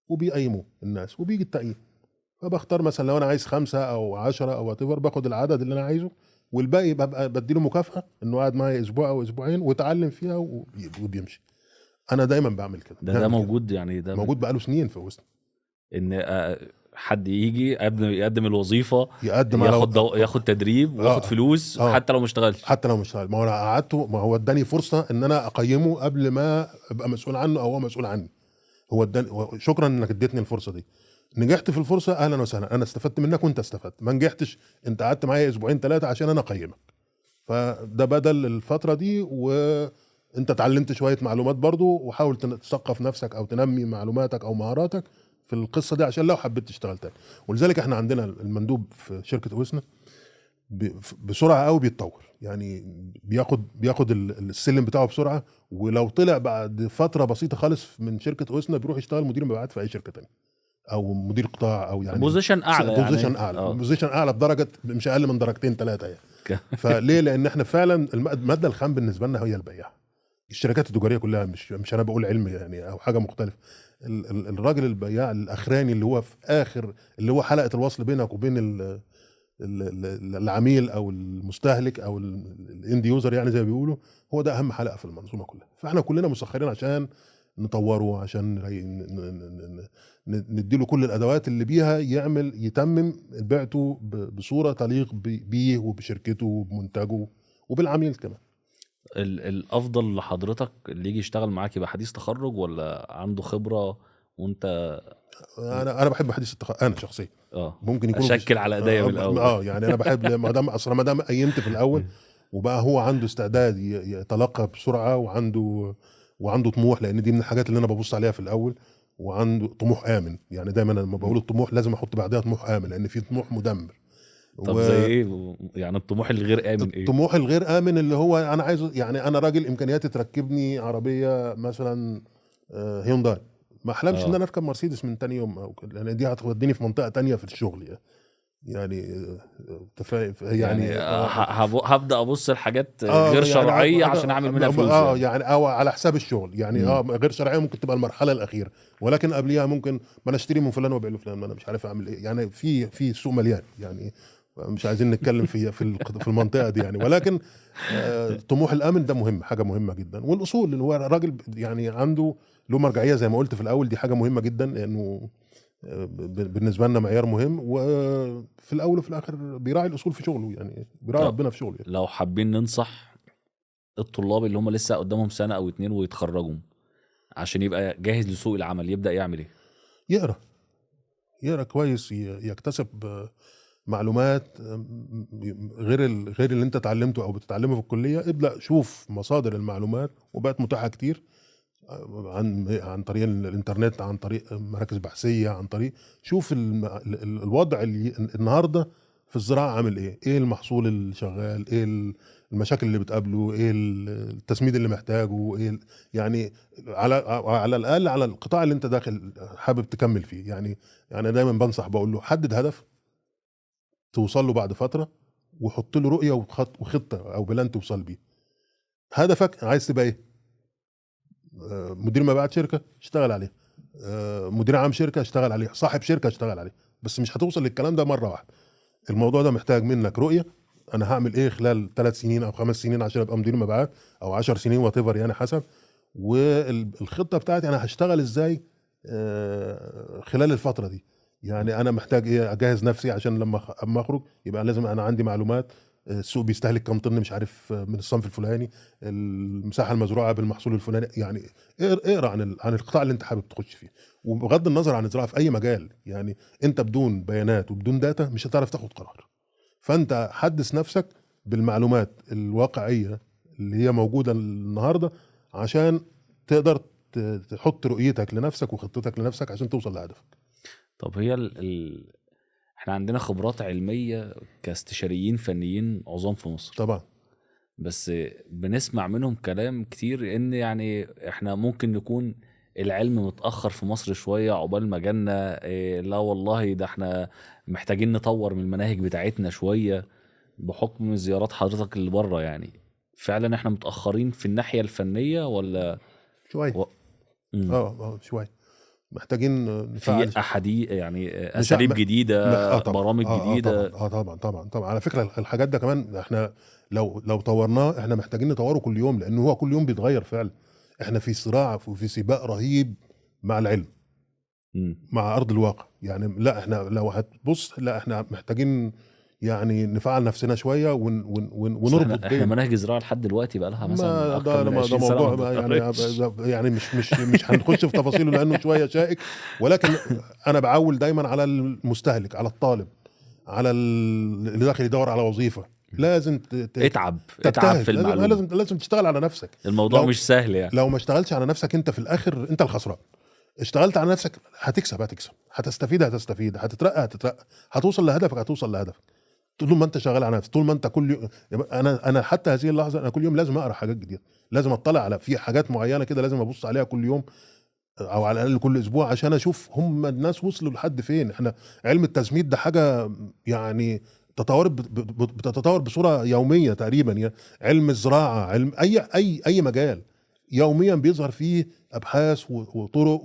وبيقيموه الناس، وبيجي التقييم. فبختار مثلا لو انا عايز 5 أو 10 أو whatever، باخد العدد اللي انا عايزه، والباقي ببقى بديله مكافاه انه قاعد معايا اسبوع او اسبوعين وتعلم فيها وبيمشي. انا دايما بعمل كده. ده موجود يعني، ده موجود بقاله سنين في وسط. ان حد يجي يقدم الوظيفه، يقدم ياخد تدريب وياخد فلوس حتى لو ما اشتغلش. حتى لو مش اشتغل، ما هو انا قعدته، ما هو اداني فرصه ان انا اقيمه قبل ما ابقى مسؤول عنه او هو مسؤول عني. هو اداني، شكرا انك اديتني الفرصه دي. نجحت في الفرصه اهلا وسهلا، انا استفدت منك وانت استفدت. ما نجحتش، انت قعدت معايا اسبوعين 3 عشان انا اقيمك. فده بدل الفتره دي، وانت اتعلمت شويه معلومات برضو، وحاول تثقف نفسك او تنمي معلوماتك او مهاراتك في القصه دي عشان لو حبيت تشتغل تاني. ولذلك احنا عندنا المندوب في شركه اوسنا بسرعه قوي بيتطور، يعني بياخد السلم بتاعه بسرعه، ولو طلع بعد فتره بسيطه خالص من شركه اوسنا بيروح يشتغل مدير مبيعات في اي شركه تانية، او مدير قطاع، او يعني بوزيشن اعلى، بوزيشن اعلى، بوزيشن اعلى بدرجه مش اقل من درجتين 3 يعني. فليه؟ لان احنا فعلا الماده الخام بالنسبه لنا هي البياع. الشركات التجاريه كلها، مش انا بقول علم يعني او حاجه مختلفه. الراجل البياع الاخراني اللي هو في اخر، اللي هو حلقه الوصل بينك وبين العميل او المستهلك او الاند يوزر، يعني زي ما بيقولوا، هو ده اهم حلقه في المنظومه كلها. فاحنا كلنا مسخرين عشان نطوره، عشان نديله كل الادوات اللي بيها يتمم بيعته بصوره تليق بيه وبشركته وبمنتجه وبالعميل كمان. الافضل لحضرتك اللي يجي يشتغل معاك يبقى حديث تخرج ولا عنده خبره وانت؟ انا بحب حديث التخرج، انا شخصيا ممكن يكون اشكل على ايديا من الاول. يعني انا بحب ما دام قيمت في الاول وبقى هو عنده استعداد يتلقى بسرعه، وعنده طموح، لان دي من الحاجات اللي انا ببص عليها في الاول. وعنده طموح امن، يعني دايما لما بقول الطموح لازم احط بعدها طموح امن، لان في طموح مدمر. طب زي ايه يعني الطموح الغير امن؟ ايه الطموح الغير امن؟ اللي هو انا عايز، يعني انا راجل امكانياتي تركبني عربيه مثلا هيونداي، ما احلمش ان انا اركب مرسيدس من تاني يوم، او لان دي هتوديني في منطقه تانية في الشغل يعني هبدا ابص لحاجات غير شرعيه يعني عشان اعمل منها فلوس يعني او على حساب الشغل يعني. غير شرعيه ممكن تبقى المرحله الاخيره، ولكن قبليها ممكن ما انا اشتري من فلان وابيع له فلان، ما انا مش عارف اعمل ايه يعني. في سوق مليان يعني، مش عايزين نتكلم في المنطقه دي يعني. ولكن طموح الامن ده مهم، حاجه مهمه جدا. والاصول اللي هو الراجل يعني عنده له مرجعيه زي ما قلت في الاول، دي حاجه مهمه جدا، لانه بالنسبه لنا معيار مهم، وفي الاول وفي الاخر بيراعي الاصول في شغله، يعني بيراعي ربنا في شغله يعني. لو حابين ننصح الطلاب اللي هم لسه قدامهم سنه او 2 ويتخرجوا عشان يبقى جاهز لسوق العمل، يبدا يعمل ايه؟ يقرا كويس، يكتسب معلومات غير اللي انت اتعلمته او بتتعلمه في الكليه. ابدا شوف مصادر المعلومات، وبقت متاحه كتير عن طريق الانترنت، عن طريق مراكز بحثيه، عن طريق شوف الوضع اللي النهارده في الزراعه عامل ايه المحصول اللي شغال، ايه المشاكل اللي بتقابله، ايه التسميد اللي محتاجه، ايه يعني على الاقل على القطاع اللي انت داخل حابب تكمل فيه. يعني انا دايما بنصح بقول له حدد هدف توصل له بعد فتره، وحط له رؤيه وخطه او بلان توصل بيه. هدفك عايز تبقى ايه؟ مدير مبيعات شركه اشتغل عليه، مدير عام شركه اشتغل عليه، صاحب شركه اشتغل عليه. بس مش هتوصل للكلام ده مره واحده. الموضوع ده محتاج منك رؤيه، انا هعمل ايه خلال 3 سنين او 5 سنين عشان ابقى مدير مبيعات، او 10 سنين وات ايفر يعني حسب. والخطه بتاعتي انا هشتغل ازاي خلال الفتره دي. يعني انا محتاج ايه؟ اجهز نفسي عشان لما اخرج يبقى لازم انا عندي معلومات السوق بيستهلك كام طن مش عارف من الصنف الفلاني، المساحه المزروعه بالمحصول الفلاني. يعني اقرا عن القطاع اللي انت حابب تخش فيه، وبغض النظر عن الزراعه في اي مجال. يعني انت بدون بيانات وبدون داتا مش هتعرف تاخد قرار. فانت حدث نفسك بالمعلومات الواقعيه اللي هي موجوده النهارده عشان تقدر تحط رؤيتك لنفسك وخطتك لنفسك عشان توصل لهدفك. طب هي احنا عندنا خبرات علمية كاستشاريين فنيين عظام في مصر طبعا. بس بنسمع منهم كلام كتير ان يعني احنا ممكن نكون العلم متأخر في مصر شوية عقبال ما جالنا. لا والله ده احنا محتاجين نطور من المناهج بتاعتنا شوية بحكم زيارات حضرتك اللي بره. يعني فعلا احنا متأخرين في الناحية الفنية ولا شويه. و... مم. شويه محتاجين في نفعل يعني مش اساليب جديدة، طبعا. برامج طبعا. جديدة. طبعا على فكره الحاجات ده كمان احنا لو طورناه احنا محتاجين نطوره كل يوم، لان هو كل يوم بيتغير فعلا. احنا في صراع وفي سباق رهيب مع العلم، مع ارض الواقع. يعني لا احنا لو هتبص، لا احنا محتاجين يعني نفعل نفسنا شويه اصل ونربط احنا بين مناهج الزراعه لحد دلوقتي بقى لها مثلا ما اكتر من ده 20 سنه ما موضوع بقى اتغيرتش. يعني مش هنخش في تفاصيله لانه شويه شائك. ولكن انا بعول دايما على المستهلك، على الطالب، على اللي داخل يدور على وظيفه. لازم اتعب في تجتهد، المعلومه. لازم تشتغل على نفسك. الموضوع لو مش سهل يعني. لو ما اشتغلتش على نفسك انت في الاخر انت الخسران. اشتغلت على نفسك هتكسب، هتستفيد، هتترقى، هتوصل لهدفك. طول ما انت شغال على نفسك، طول ما انت كل يوم. انا حتى هذه اللحظه انا كل يوم لازم اقرا حاجات جديده، لازم اطلع على في حاجات معينه كده، لازم ابص عليها كل يوم او على الاقل كل اسبوع عشان اشوف هم الناس وصلوا لحد فين. احنا علم التسميد ده حاجه يعني بتتطور بصوره يوميه تقريبا. يعني علم الزراعه، علم اي مجال يوميا بيظهر فيه ابحاث وطرق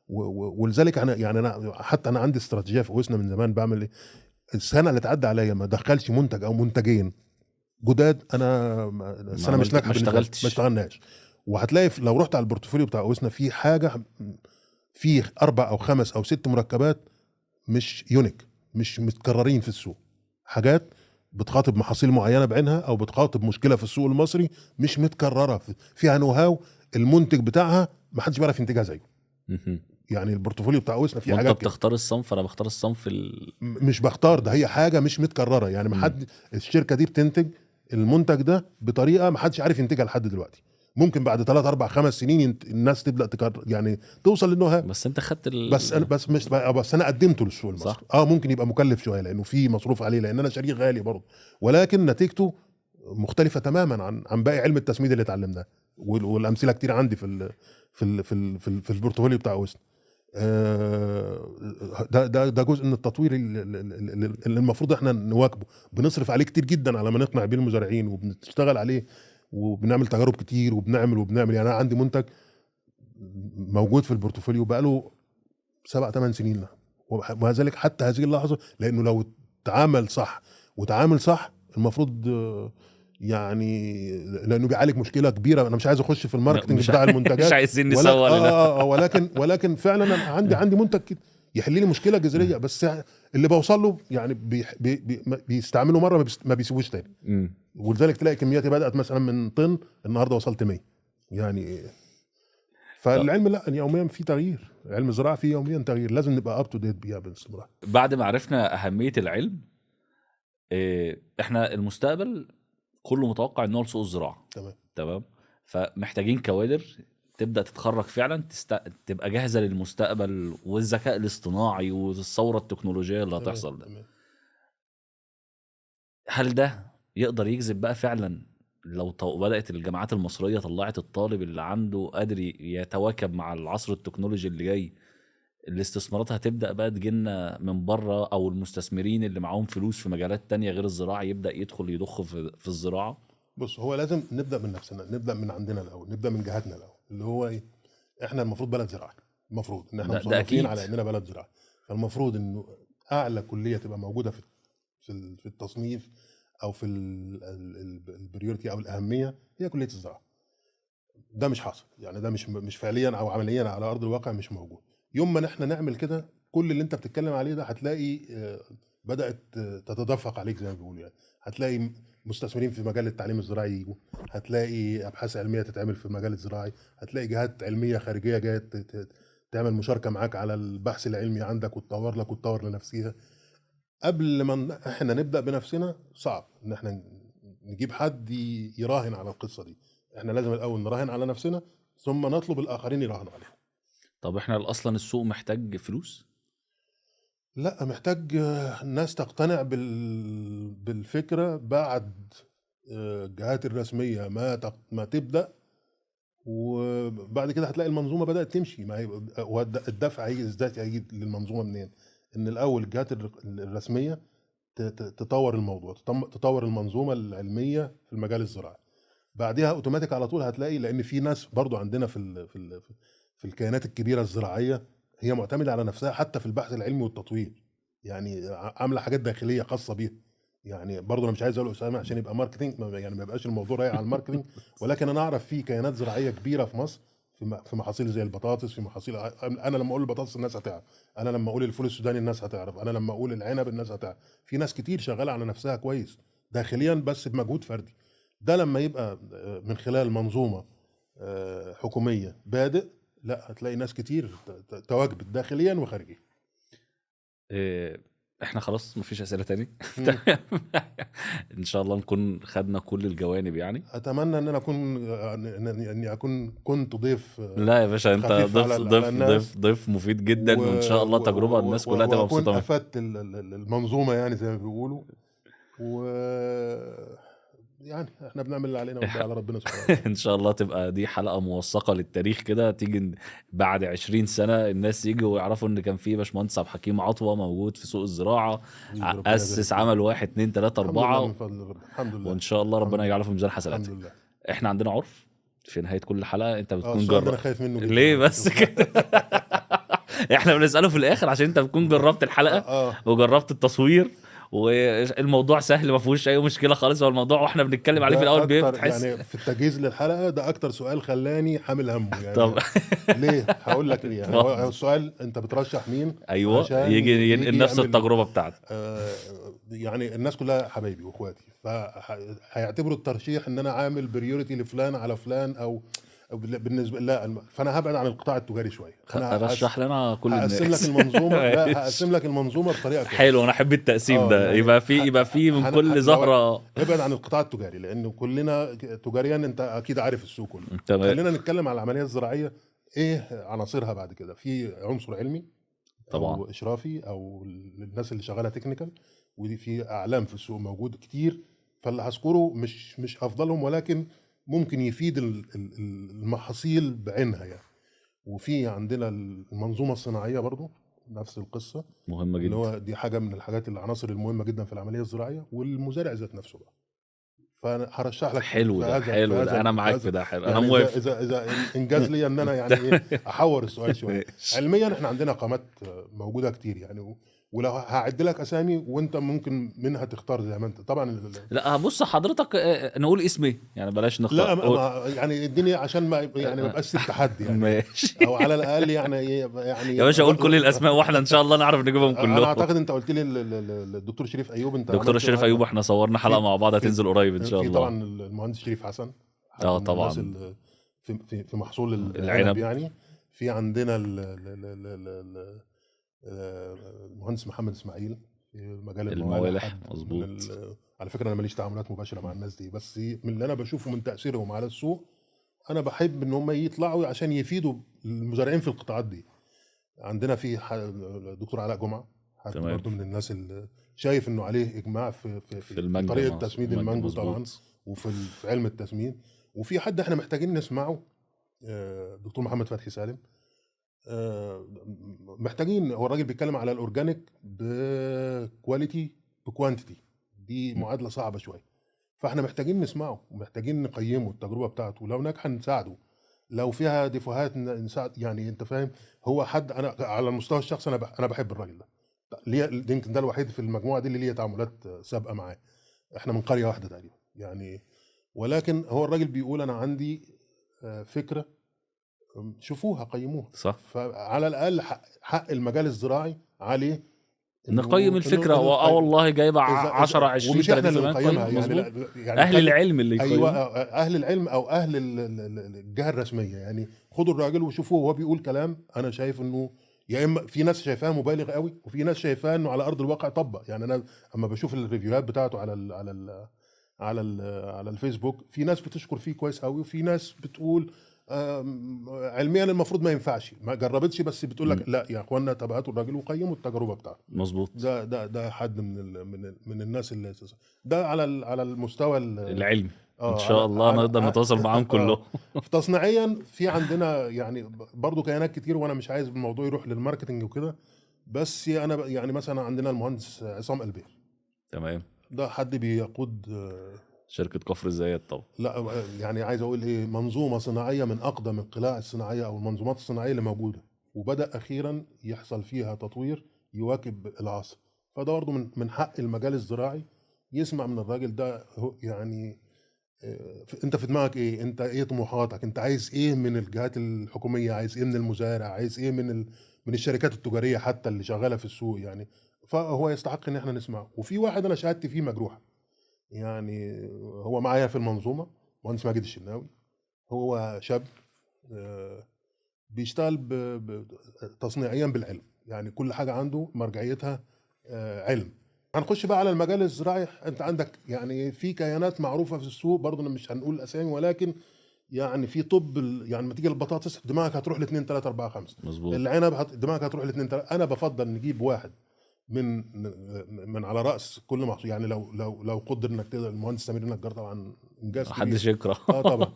ولذلك انا حتى انا عندي استراتيجيه في اوسنا من زمان. بعمل ايه؟ السنه اللي تعدى عليا ما دخلش منتج او منتجين جداد انا السنه مش ناجحه ما بالنسبه لي، ما اشتغلتش. اشتغلناش. وهتلاقي لو رحت على البورتفوليو بتاع اوسنا في حاجه، في 4 أو 5 أو 6 مركبات مش يونيك، مش متكررين في السوق. حاجات بتخاطب محاصيل معينه بعينها او بتخاطب مشكله في السوق المصري مش متكرره، فيها نو هاو المنتج بتاعها ما حدش بيعرف ينتجها زيه. يعني البورتفوليو بتاع اوسنا فيه وانت حاجات كده. بتختار الصنف، انا بختار الصنف مش بختار، ده هي حاجه مش متكرره. يعني ما حد الشركه دي بتنتج المنتج ده بطريقه ما حدش عارف ينتجها لحد دلوقتي. ممكن بعد 3 4 5 سنين الناس تبدا تكرر، يعني توصل لانه بس انت خدت بس انا قدمته للسوق المصري. ممكن يبقى مكلف شويه لانه في مصروف عليه، لان انا شريك غالي برضه، ولكن نتيجته مختلفه تماما عن باقي علم التسميد اللي اتعلمناه. والامثله كتير عندي في البورتفوليو بتاع اوسنا. ده جزء من التطوير اللي المفروض احنا نواكبه. بنصرف عليه كتير جدا على ما نقنع بيه المزارعين، وبنشتغل عليه وبنعمل تجارب كتير وبنعمل. يعني انا عندي منتج موجود في البورتفوليو بقاله 7 8 سنين، ومع ذلك حتى هذه اللحظه، لانه لو تعامل صح المفروض يعني لانه بيعالج مشكله كبيره. انا مش عايز اخش في الماركتنج بتاع المنتجات، مش عايزين نسوق ولكن فعلا انا عندي منتج كده يحل لي مشكله جذريه. بس اللي بوصل له يعني بيستعمله مره ما بيسيبوش تاني. ولذلك تلاقي كمياتي بدات مثلا من طن، النهارده وصلت 100 يعني. فالعلم لا يوميا في تغيير، علم الزراعه فيه يوميا تغيير، لازم نبقى اب تو ديت بيها باستمرار. بعد ما عرفنا اهميه العلم احنا المستقبل كله متوقع ان هو لسوق الزراعه. تمام. فمحتاجين كوادر تبدا تتخرج فعلا تبقى جاهزه للمستقبل والذكاء الاصطناعي والثوره التكنولوجيه اللي هتحصل ده. هل ده يقدر يجذب بقى فعلا لو بدات الجامعات المصريه طلعت الطالب اللي عنده قادر يتواكب مع العصر التكنولوجي اللي جاي، الاستثمارات هتبدا بقى تجينا من بره، او المستثمرين اللي معاهم فلوس في مجالات تانية غير الزراعه يبدا يدخل يضخ في الزراعه؟ بص، هو لازم نبدا من نفسنا، نبدا من عندنا الاول، نبدا من جهاتنا الاول، اللي هو ايه، احنا المفروض بلد زراعي، المفروض ان احنا مصنفين على اننا بلد زراعي. فالمفروض انه اعلى كليه تبقى موجوده في التصنيف او في البريورتي او الاهميه هي كليه الزراعه. ده مش حاصل، يعني ده مش فعليا او عمليا على ارض الواقع مش موجود. يوم ما احنا نعمل كده، كل اللي انت بتتكلم عليه ده هتلاقي بدات تتدفق عليك زي ما بيقولوا. يعني هتلاقي مستثمرين في مجال التعليم الزراعي يجوا، هتلاقي ابحاث علميه تتعمل في المجال الزراعي، هتلاقي جهات علميه خارجيه جايه تعمل مشاركه معاك على البحث العلمي عندك وتطور لك وتطور لنفسها. قبل ما احنا نبدا بنفسنا صعب ان احنا نجيب حد يراهن على القصه دي. احنا لازم الاول نراهن على نفسنا ثم نطلب الاخرين يراهنوا علينا. طب احنا اصلا السوق محتاج فلوس؟ لا، محتاج ناس تقتنع بالفكره بعد الجهات الرسميه ما تبدا، وبعد كده هتلاقي المنظومه بدات تمشي. ما هو الدفع هيجي ازاي؟ هيجي للمنظومه منين؟ ان الاول الجهات الرسميه تطور الموضوع، تطور المنظومه العلميه في المجال الزراعي. بعدها اوتوماتيك على طول هتلاقي، لان في ناس برضو عندنا في الكيانات الكبيره الزراعيه هي معتمده على نفسها حتى في البحث العلمي والتطوير، يعني عامله حاجات داخليه خاصه بيها. يعني برضو انا مش عايز اقول اسامي عشان يبقى ماركتنج، يعني ما يبقاش الموضوع رايح على الماركتنج، ولكن انا اعرف في كيانات زراعيه كبيره في مصر في محاصيل زي البطاطس، في محاصيل. انا لما اقول البطاطس الناس هتعرف، انا لما اقول الفول السوداني الناس هتعرف، انا لما اقول العنب الناس هتعرف. في ناس كتير شغاله على نفسها كويس داخليا بس بمجهود فردي. ده لما يبقى من خلال منظومه حكوميه بادئ، لا هتلاقي ناس كتير تواجبت داخليا وخارجيا. احنا خلاص مفيش اسئله تاني. ان شاء الله نكون خدنا كل الجوانب. يعني اتمنى ان انا اكون كنت ضيف. لا يا باشا، انت ضيف مفيد جدا، وان شاء الله تجربه الناس كلها تبقى مبسوطه منها. افدت المنظومه يعني زي ما بيقولوا، يعني احنا بنعمل اللي علينا والباقي على ربنا سبحانه وتعالى. ان شاء الله تبقى دي حلقه موثقه للتاريخ كده، تيجي بعد 20 سنه الناس يجوا ويعرفوا ان كان في باشمهندس عبد الحكيم عطوه موجود في سوق الزراعه، اسس عمل 1 2 3 4. الحمد لله. وان شاء الله ربنا يجعله في ميزان حسناته. الحمد لله. احنا عندنا عرف في نهايه كل حلقه انت بتكون انا خايف منه جدا. ليه بس كده؟ احنا بنساله في الاخر عشان انت بتكون جربت الحلقه وجربت التصوير، والموضوع سهل ما فيهوش اي مشكله خالص. هو الموضوع واحنا بنتكلم عليه في الاول بتحس يعني في التجهيز للحلقه ده اكتر سؤال خلاني حامل همه. يعني طب ليه؟ هقول لك ليه. يعني هو السؤال انت بترشح مين؟ ايوه، يجي ينقل نفس التجربه بتاعتك. يعني الناس كلها حبايبي واخواتي، فهيعتبروا الترشيح ان انا عامل بريوريتي لفلان على فلان او بالنسبه لا، فانا هبعد عن القطاع التجاري شويه. انا رشح لنا كل الناس. هقسم لك المنظومه. لا، هقسم لك المنظومه بطريقه حلو. انا احب التقسيم ده. يعني يبقى في من كل زهره. ابعد عن القطاع التجاري لانه كلنا تجاريا انت اكيد عارف السوق كله. خلينا نتكلم على العمليه الزراعيه، ايه عناصرها بعد كده. في عنصر علمي طبعا، او اشرافي، او الناس اللي شغاله تكنيكال، ودي في اعلام في السوق موجود كتير. فاللي هذكره مش افضلهم، ولكن ممكن يفيد المحاصيل بعينها يعني. وفي عندنا المنظومه الصناعيه برضو نفس القصه، مهمه جدا، اللي هو دي حاجه من الحاجات العناصر المهمه جدا في العمليه الزراعيه، والمزارع ذات نفسه بقى. فانا هرشح لك حلو ده انا معاك في ده. حلو، انا موافق. اذا انجاز لي ان انا يعني احور السؤال شويه. علميا احنا عندنا قامات موجوده كتير يعني، ولو هعد لك اسامي وانت ممكن منها تختار زي ما انت طبعا. لا بص حضرتك، نقول اسمي يعني، بلاش نختار. لا يعني الدنيا عشان ما يعني ما يبقاش التحدي يعني. ماشي. او على الاقل يعني يا باشا اقول كل الاسماء واحنا ان شاء الله نعرف نجيبهم كلهم. انا اعتقد انت قلت لي الدكتور شريف ايوب. انت دكتور شريف ايوب احنا صورنا حلقه مع بعض هتنزل قريب ان شاء الله. في طبعا المهندس شريف حسن طبعا في محصول العنب يعني. في عندنا المهندس محمد اسماعيل مجال الموالح، حد مظبوط. على فكره انا ماليش تعاملات مباشره مع الناس دي، بس من اللي انا بشوفه من تاثيرهم على السوق انا بحب ان هم يطلعوا عشان يفيدوا المزارعين في القطاعات دي. عندنا في دكتور علاء جمعه، حد تمام. برضو من الناس اللي شايف انه عليه اجماع في المانجا، طريقه تسميد المانجو طبعا، مظبوط. في علم التسميد. وفي حد احنا محتاجين نسمعه، دكتور محمد فتحي سالم. محتاجين، هو الراجل بيتكلم على الاورجانيك بكواليتي بكوانتيتي، دي معادله صعبه شويه، فاحنا محتاجين نسمعه ومحتاجين نقيمه التجربه بتاعته، لو ناجحه نساعده، لو فيها ديفوهات نساعد. يعني انت فاهم، هو حد انا على المستوى الشخصي انا بحب الراجل ده، ليه يمكن ده الوحيد في المجموعه دي اللي ليه تعاملات سابقه معاه. احنا من قريه واحده تقريبا يعني، ولكن هو الراجل بيقول انا عندي فكره، شوفوها قيموها. صح. فعلى الاقل حق المجال الزراعي عليه نقيم الفكره، إنه والله جايبه إذا 10 20 ومش احنا 30% اللي نقيمها نقيم، يعني، مظبوط. لا يعني اهل العلم اللي ايوه يقيموا. اهل العلم او اهل الجهه الرسميه يعني. خدوا الراجل وشوفوه وهو بيقول كلام، انا شايف انه يا اما في ناس شايفاه مبالغ قوي، وفي ناس شايفاه انه على ارض الواقع طبق. يعني انا اما بشوف الريفيوهات بتاعته على الفيسبوك، في ناس بتشكر فيه كويس قوي، وفي ناس بتقول علميا المفروض ما ينفعش، ما جربتش، بس بتقول لك لا يا اخوانا، تبعتوا الراجل وقيموا التجربه بتاعته. مظبوط. ده حد من الناس اللي ده على المستوى العلمي. ان شاء على الله نقدر نتواصل معاهم كلهم. تصنيعيا في عندنا يعني برضو كيانات كتير، وانا مش عايز الموضوع يروح للماركتنج وكده، بس انا يعني مثلا عندنا المهندس عصام البير، تمام. ده حد بيقود شركه كفر الزيات طبعا. لا يعني عايز اقول ايه، منظومه صناعيه من اقدم القلاع الصناعيه او المنظومات الصناعيه اللي موجوده، وبدا اخيرا يحصل فيها تطوير يواكب العصر. فده برضه من حق المجال الزراعي يسمع من الراجل ده. يعني انت في دماغك ايه، انت ايه طموحاتك، انت عايز ايه من الجهات الحكوميه، عايز ايه من المزارع، عايز ايه من الشركات التجاريه حتى اللي شغاله في السوق يعني. فهو يستحق ان احنا نسمعه. وفي واحد انا شهادتي فيه مجروحه يعني، هو معايا في المنظومه، مهندس ماجد الشناوي. هو شاب بيشتغل تصنيعيا بالعلم، يعني كل حاجه عنده مرجعيتها علم. هنخش بقى على المجال الزراعي. انت عندك يعني في كيانات معروفه في السوق برضه، مش هنقول اسامي، ولكن يعني في يعني لما تيجي البطاطس دماغك هتروح ل 2 3 4 5. مظبوط. العنب دماغك هتروح ل 2 3. انا بفضل نجيب واحد من على راس كل محصول. يعني لو قدر انك تقدر، المهندس سمير النجار طبعا انجاز كبير، محدش يكره. طبعا.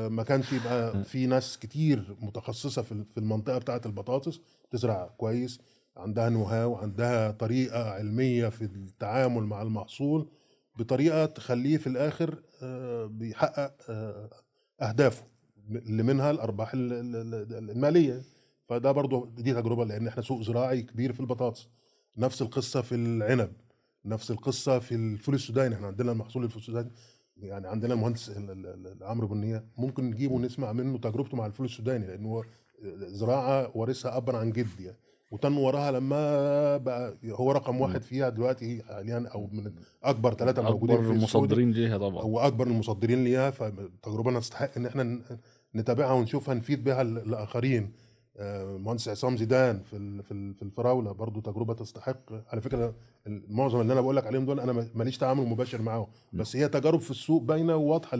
ما كانش يبقى في ناس كتير متخصصه في المنطقه بتاعه البطاطس تزرع كويس، عندها نوها وعندها طريقه علميه في التعامل مع المحصول بطريقه تخليه في الاخر بيحقق اهدافه اللي منها الارباح الماليه. فده برضو دي تجربه، لان احنا سوق زراعي كبير في البطاطس. نفس القصه في العنب، نفس القصه في الفول السوداني. احنا عندنا المحصول الفول السوداني، يعني عندنا المهندس عمرو بنيه، ممكن نجيبه ونسمع منه تجربته مع الفول السوداني، لانه هو زراعه وارثها ابا عن جد يعني، وتن وراها لما بقى هو رقم واحد فيها دلوقتي حاليا، او من اكبر 3 موجودين اكبر في السوق، المصدرين ليها طبعا. هو اكبر المصدرين ليها. فتجربه نستحق ان احنا نتابعها ونشوفها نفيد بها الاخرين. مهندس عصام زيدان في الفراوله برضو تجربه تستحق. على فكره معظم اللي انا بقول لك عليهم دول انا ماليش تعامل مباشر معاهم، بس هي تجارب في السوق باينه وواضحه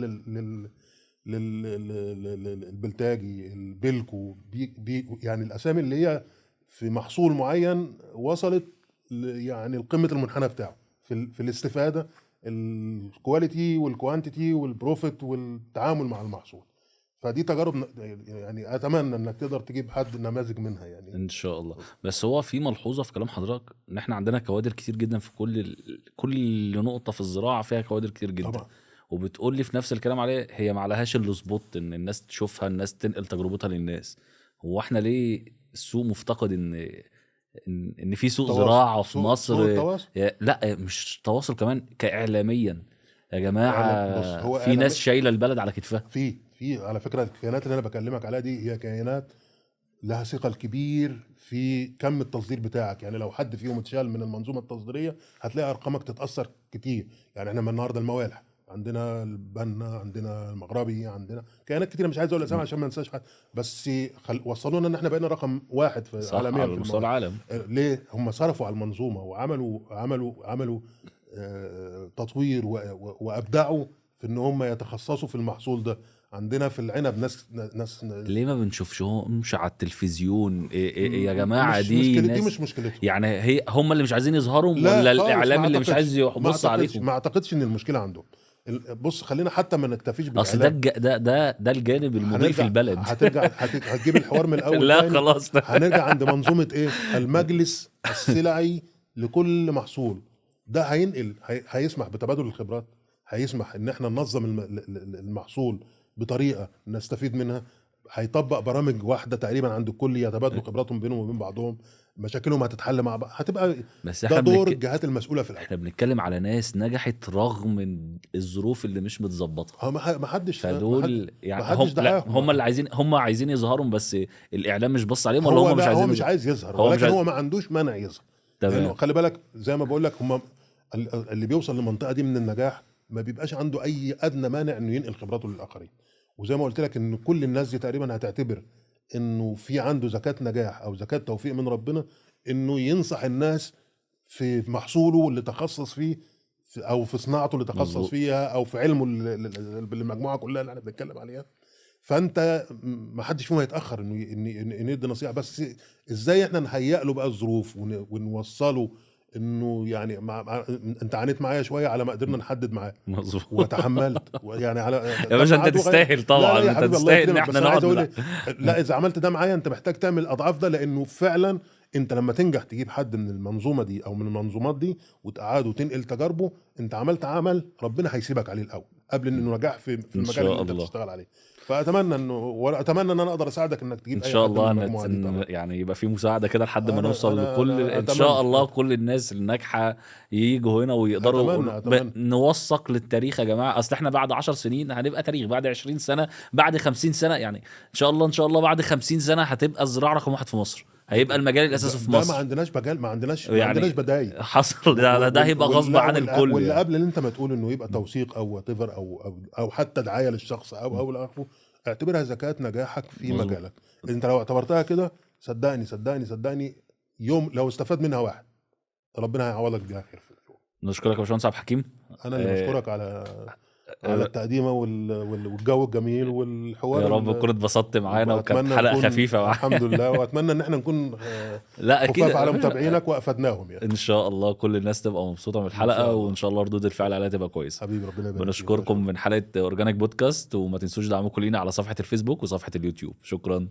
للبلتاجي، البلكو، يعني الاسامي اللي هي في محصول معين وصلت يعني لقمه المنحنى بتاعه في الاستفاده، الكواليتي والكوانتيتي والبروفيت والتعامل مع المحصول. فدي تجارب يعني اتمنى انك تقدر تجيب حد نماذج منها يعني ان شاء الله. بس هو في ملحوظه في كلام حضرتك، ان احنا عندنا كوادر كتير جدا في كل نقطه في الزراعه فيها كوادر كتير جدا طبعا. وبتقول لي في نفس الكلام عليه هي ما عليهاش الا سبوت ان الناس تشوفها، الناس تنقل تجربتها للناس. هو احنا ليه السوق مفتقد ان في سوق زراعه في سوق مصر؟ التواصل. لا مش تواصل، كمان كاعلاميا يا بص، هو جماعه في ناس شايله البلد على كتفها. في على فكره الكيانات اللي انا بكلمك عليها دي هي كيانات لها ثقل كبير في كم التصدير بتاعك. يعني لو حد فيهم اتشال من المنظومه التصديريه هتلاقي ارقامك تتاثر كتير. يعني احنا من النهارده الموالح عندنا البنا، عندنا المغربي، عندنا كيانات كتيره مش عايز اقول اسامي عشان ما انساش حد، بس وصلونا ان احنا بقينا رقم 1 في صح عالميا على في مستوى العالم. ليه؟ هم صرفوا على المنظومه وعملوا تطوير وابدعوا في ان هم يتخصصوا في المحصول ده. عندنا في العنب ناس ليه ما بنشوفهمش على التلفزيون؟ يا جماعه مش دي مشكلة، ناس، دي مش مشكلتهم. يعني هي هم اللي مش عايزين يظهروا لا ولا خالص، الاعلام ما اللي مش عايز أعتقدش يبص عليهم؟ ما اعتقدش ان المشكله عندهم. بص خلينا حتى ما نكتفيش اصل ده بالاعلام. ده الجانب المضيء في البلد. هتجيب الحوار من الاول لا تاني. خلاص هنرجع عند منظومه ايه؟ المجلس السلعي لكل محصول. ده هيسمح بتبادل الخبرات، هيسمح ان احنا ننظم المحصول بطريقه نستفيد منها، هيطبق برامج واحده تقريبا عند الكل يتبادلوا خبراتهم بينهم وبين بعضهم، مشاكلهم هتتحل مع بعض، هتبقى بس ده احنا دور الجهات المسؤوله في الاول. احنا بنتكلم على ناس نجحت رغم الظروف اللي مش متظبطه. هو ما حدش فدول يعني محدش لا دعاهم. هم اللي عايزين يظهروا، بس الاعلام مش بص عليهم، ولا هو هم مش لا، عايزين هو مش عايز يظهر، هو مش ولكن عايز... هو ما عندوش مانع يظهر. لانه تمام. خلي بالك زي ما بقول لك، هم اللي بيوصل للمنطقه دي من النجاح ما بيبقاش عنده اي ادنى مانع انه ينقل خبراته للاخرين. وزي ما قلت لك ان كل الناس دي تقريبا هتعتبر انه في عنده زكاه نجاح او زكاه توفيق من ربنا، انه ينصح الناس في محصوله اللي تخصص فيه او في صناعته اللي تخصص مظبوط. فيها او في علمه المجموعه كلها اللي احنا بنتكلم عليها. فانت ما حدش فيهم هيتاخر انه يدي نصيحه، بس ازاي احنا نهيئ له بقى الظروف ونوصله انه يعني انت عانيت معايا شويه على ما قدرنا نحدد معاه مظبوط. وتحملت يعني على يا باشا انت تستاهل طبعا، لا يا انت حبيبي الله تستاهل ان يكرمك، احنا بس انا عايز نقعد اقول لا اذا عملت ده معايا انت محتاج تعمل اضعاف ده، لانه فعلا انت لما تنجح تجيب حد من المنظومه دي او من المنظومات دي وتقعد وتنقل تجاربه، انت عملت عمل ربنا هيسيبك عليه الاول قبل انه نجاح في المجال اللي انت بتشتغل عليه. فاتمنى اتمنى ان انا اقدر اساعدك انك تجيب ان اي شاء حد من الله المجموعه دي طبعا. يعني يبقى في مساعده كده لحد ما نوصل أنا لكل ان شاء الله كل الناس الناجحه ييجوا هنا ويقدروا أتمنى. نوثق للتاريخ يا جماعه. اصل احنا بعد 10 سنين هنبقى تاريخ، بعد 20 سنه، بعد 50 سنه، يعني ان شاء الله بعد 50 سنه هتبقى الزراعه رقم 1 في مصر، هيبقى المجال الاساسي في مصر. ما عندناش مجال، ما عندناش بدايل حصل. ده هيبقى غصب عن الكل. واللي يعني قبل اللي انت ما تقول انه يبقى توثيق او whatever او حتى دعايه للشخص او لاخره، اعتبرها زكاه نجاحك في مظبوط. مجالك. انت لو اعتبرتها كده صدقني يوم لو استفاد منها واحد ربنا هيعوضك بيها خير. نشكرك يا باشمهندس عبد الحكيم. انا اللي بشكرك على التقديمه والجو الجميل والحوار. يا رب تكون اتبسطت معانا وكانت حلقه خفيفه معانا. الحمد لله، واتمنى ان احنا نكون لا اكيد خفاف على متابعينك وافدناهم يعني. ان شاء الله كل الناس تبقى مبسوطه من الحلقه، وان شاء الله ردود الفعل عليها تبقى كويسه. حبيبي ربنا يبارك. بنشكركم من حلقه اورجانيك بودكاست، وما تنسوش دعمكم لينا على صفحه الفيسبوك وصفحه اليوتيوب. شكرا.